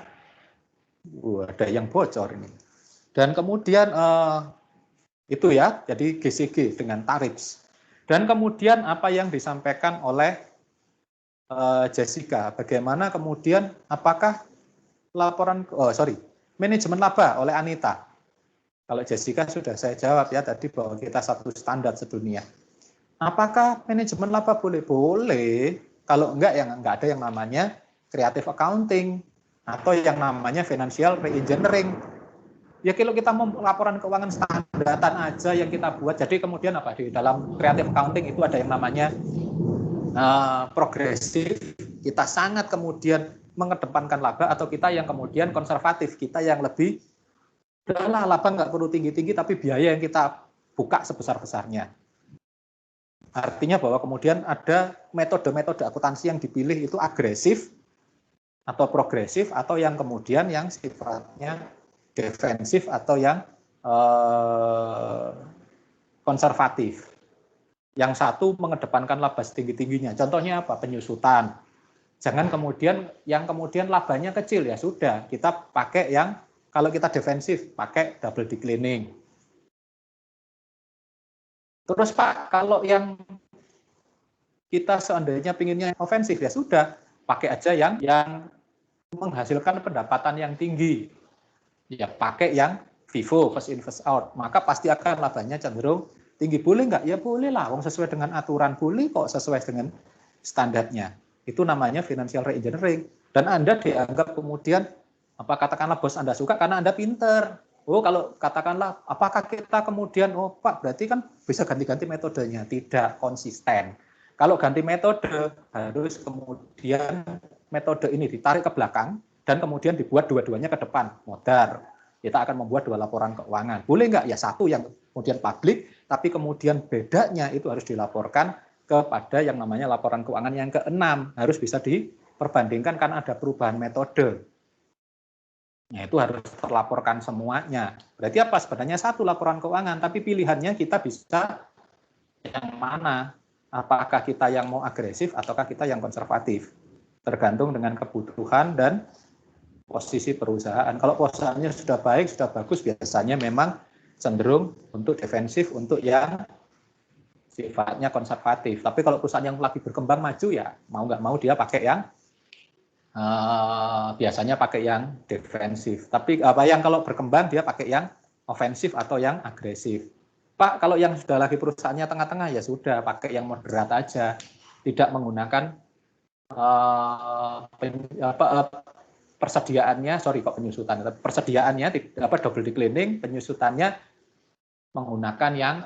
ada yang bocor ini. Dan kemudian itu ya, jadi GCG dengan tarif. Dan kemudian apa yang disampaikan oleh Jessica, bagaimana kemudian apakah manajemen laba oleh Anita. Kalau Jessica sudah saya jawab ya tadi bahwa kita satu standar sedunia. Apakah manajemen laba boleh? Boleh. Kalau enggak, yang enggak ada yang namanya creative accounting atau yang namanya financial reengineering. Ya kalau kita mau laporan keuangan standaran aja yang kita buat, jadi kemudian apa di dalam creative accounting itu ada yang namanya progresif, kita sangat kemudian mengedepankan laba, atau kita yang kemudian konservatif, kita yang lebih laba nggak perlu tinggi-tinggi tapi biaya yang kita buka sebesar-besarnya. Artinya bahwa kemudian ada metode-metode akuntansi yang dipilih itu agresif atau progresif, atau yang kemudian yang sifatnya defensif atau yang konservatif. Yang satu mengedepankan laba setinggi-tingginya. Contohnya apa? Penyusutan. Jangan kemudian yang kemudian labanya kecil, ya sudah kita pakai yang, kalau kita defensif pakai double declining. Terus Pak, kalau yang kita seandainya pinginnya ofensif, ya sudah pakai aja yang menghasilkan pendapatan yang tinggi. Ya pakai yang FIFO, first in first out, maka pasti akan labanya cenderung tinggi. Boleh nggak? Ya boleh lah, wong sesuai dengan aturan, boleh kok sesuai dengan standarnya. Itu namanya financial reengineering. Dan Anda dianggap kemudian, apa katakanlah bos Anda suka karena Anda pinter. Oh kalau katakanlah, apakah kita kemudian, oh Pak berarti kan bisa ganti-ganti metodenya. Tidak konsisten. Kalau ganti metode, harus kemudian metode ini ditarik ke belakang, dan kemudian dibuat dua-duanya ke depan, modar. Kita akan membuat dua laporan keuangan. Boleh nggak? Ya satu yang kemudian publik, tapi kemudian bedanya itu harus dilaporkan kepada yang namanya laporan keuangan yang ke-6. Harus bisa diperbandingkan karena ada perubahan metode. Nah, itu harus terlaporkan semuanya. Berarti apa? Sebenarnya satu laporan keuangan, tapi pilihannya kita bisa yang mana? Apakah kita yang mau agresif ataukah kita yang konservatif? Tergantung dengan kebutuhan dan posisi perusahaan. Kalau perusahaannya sudah baik, sudah bagus, biasanya memang cenderung untuk defensif, untuk yang sifatnya konservatif. Tapi kalau perusahaan yang lagi berkembang maju, ya mau nggak mau dia pakai yang biasanya pakai yang defensif. Tapi apa yang kalau berkembang dia pakai yang ofensif atau yang agresif. Pak, kalau yang sudah lagi perusahaannya tengah-tengah, ya sudah pakai yang moderat aja, tidak menggunakan persediaannya, persediaannya double declining, penyusutannya menggunakan yang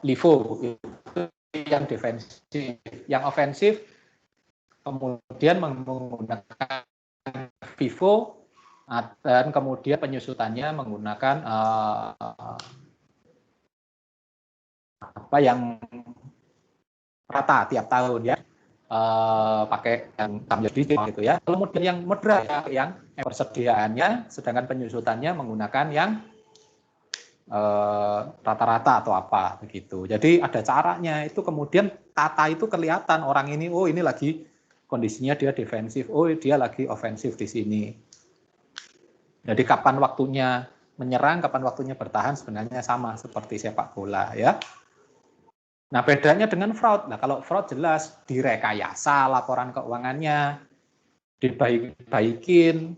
LIFO, itu yang defensif. Yang ofensif kemudian menggunakan FIFO, dan kemudian penyusutannya menggunakan yang rata tiap tahun ya. Pakai yang tamnya sedikit gitu ya. Kemudian yang moderat ya, yang persediaannya, sedangkan penyusutannya menggunakan yang rata-rata atau apa begitu. Jadi ada caranya, itu kemudian kata itu kelihatan orang ini, oh ini lagi kondisinya dia defensif, oh dia lagi ofensif di sini. Jadi kapan waktunya menyerang, kapan waktunya bertahan sebenarnya sama seperti sepak bola ya. Nah bedanya dengan fraud, nah kalau fraud jelas direkayasa laporan keuangannya, dibaik-baikin,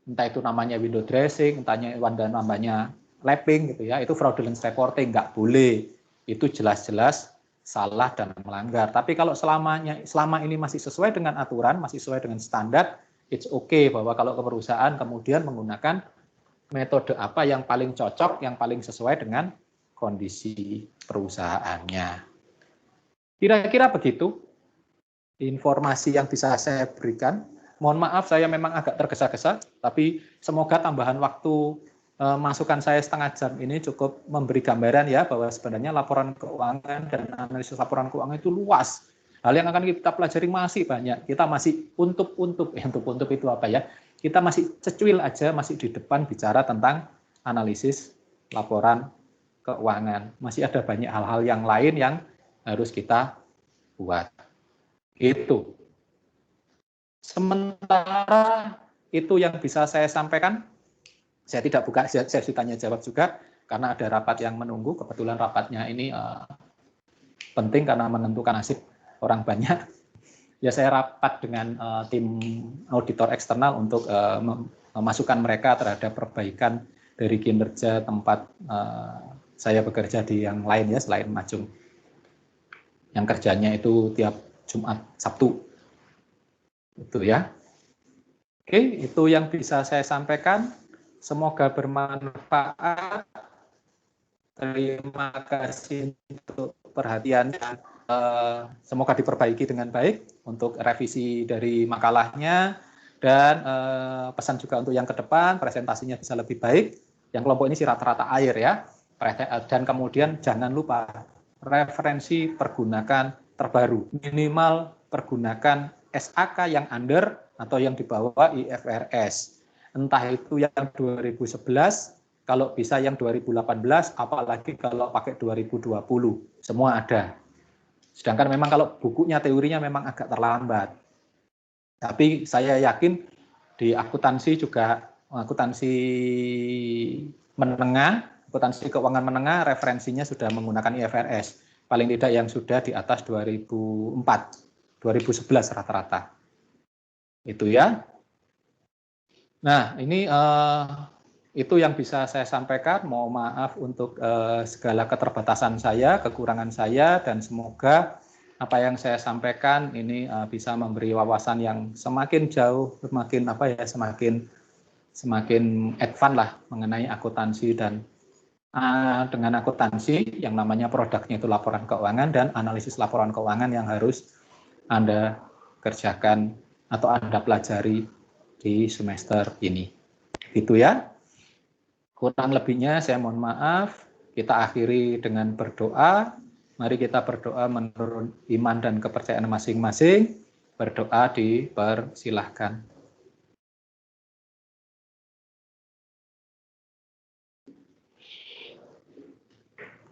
entah itu namanya window dressing, entahnya namanya lapping gitu ya, itu fraudulent reporting, nggak boleh, itu jelas-jelas salah dan melanggar. Tapi kalau selama ini masih sesuai dengan aturan, masih sesuai dengan standar, it's okay bahwa kalau perusahaan kemudian menggunakan metode apa yang paling cocok, yang paling sesuai dengan kondisi perusahaannya. Kira-kira begitu informasi yang bisa saya berikan. Mohon maaf saya memang agak tergesa-gesa, tapi semoga tambahan waktu masukan saya setengah jam ini cukup memberi gambaran ya bahwa sebenarnya laporan keuangan dan analisis laporan keuangan itu luas. Hal yang akan kita pelajari masih banyak. Kita masih untuk itu apa ya? Kita masih cecuil aja, masih di depan bicara tentang analisis laporan keuangan. Masih ada banyak hal-hal yang lain yang harus kita buat. Itu. Sementara itu yang bisa saya sampaikan. Saya tidak buka sesi tanya jawab juga karena ada rapat yang menunggu. Kebetulan rapatnya ini penting karena menentukan nasib orang banyak. Ya saya rapat dengan tim auditor eksternal untuk memasukkan mereka terhadap perbaikan dari kinerja tempat saya bekerja di yang lain ya selain Majung. Yang kerjanya itu tiap Jumat, Sabtu. Itu ya. Oke, itu yang bisa saya sampaikan. Semoga bermanfaat. Terima kasih untuk perhatiannya. Semoga diperbaiki dengan baik untuk revisi dari makalahnya. Dan pesan juga untuk yang ke depan, presentasinya bisa lebih baik. Yang kelompok ini sih rata-rata air ya. Dan kemudian jangan lupa referensi pergunakan terbaru. Minimal pergunakan SAK yang under atau yang di bawah IFRS. Entah itu yang 2011, kalau bisa yang 2018, apalagi kalau pakai 2020. Semua ada. Sedangkan memang kalau bukunya, teorinya memang agak terlambat. Tapi saya yakin di akuntansi juga, akuntansi menengah, akuntansi keuangan menengah, referensinya sudah menggunakan IFRS. Paling tidak yang sudah di atas 2004, 2011 rata-rata. Itu ya. Nah, ini itu yang bisa saya sampaikan. Mohon maaf untuk segala keterbatasan saya, kekurangan saya, dan semoga apa yang saya sampaikan ini bisa memberi wawasan yang semakin jauh, semakin advance lah mengenai akuntansi dan dengan akuntansi yang namanya produknya itu laporan keuangan dan analisis laporan keuangan yang harus Anda kerjakan atau Anda pelajari di semester ini. Gitu ya. Kurang lebihnya saya mohon maaf. Kita akhiri dengan berdoa. Mari kita berdoa menurut iman dan kepercayaan masing-masing. Berdoa dipersilahkan.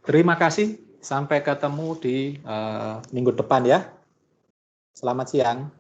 Terima kasih. Sampai ketemu di minggu depan ya. Selamat siang.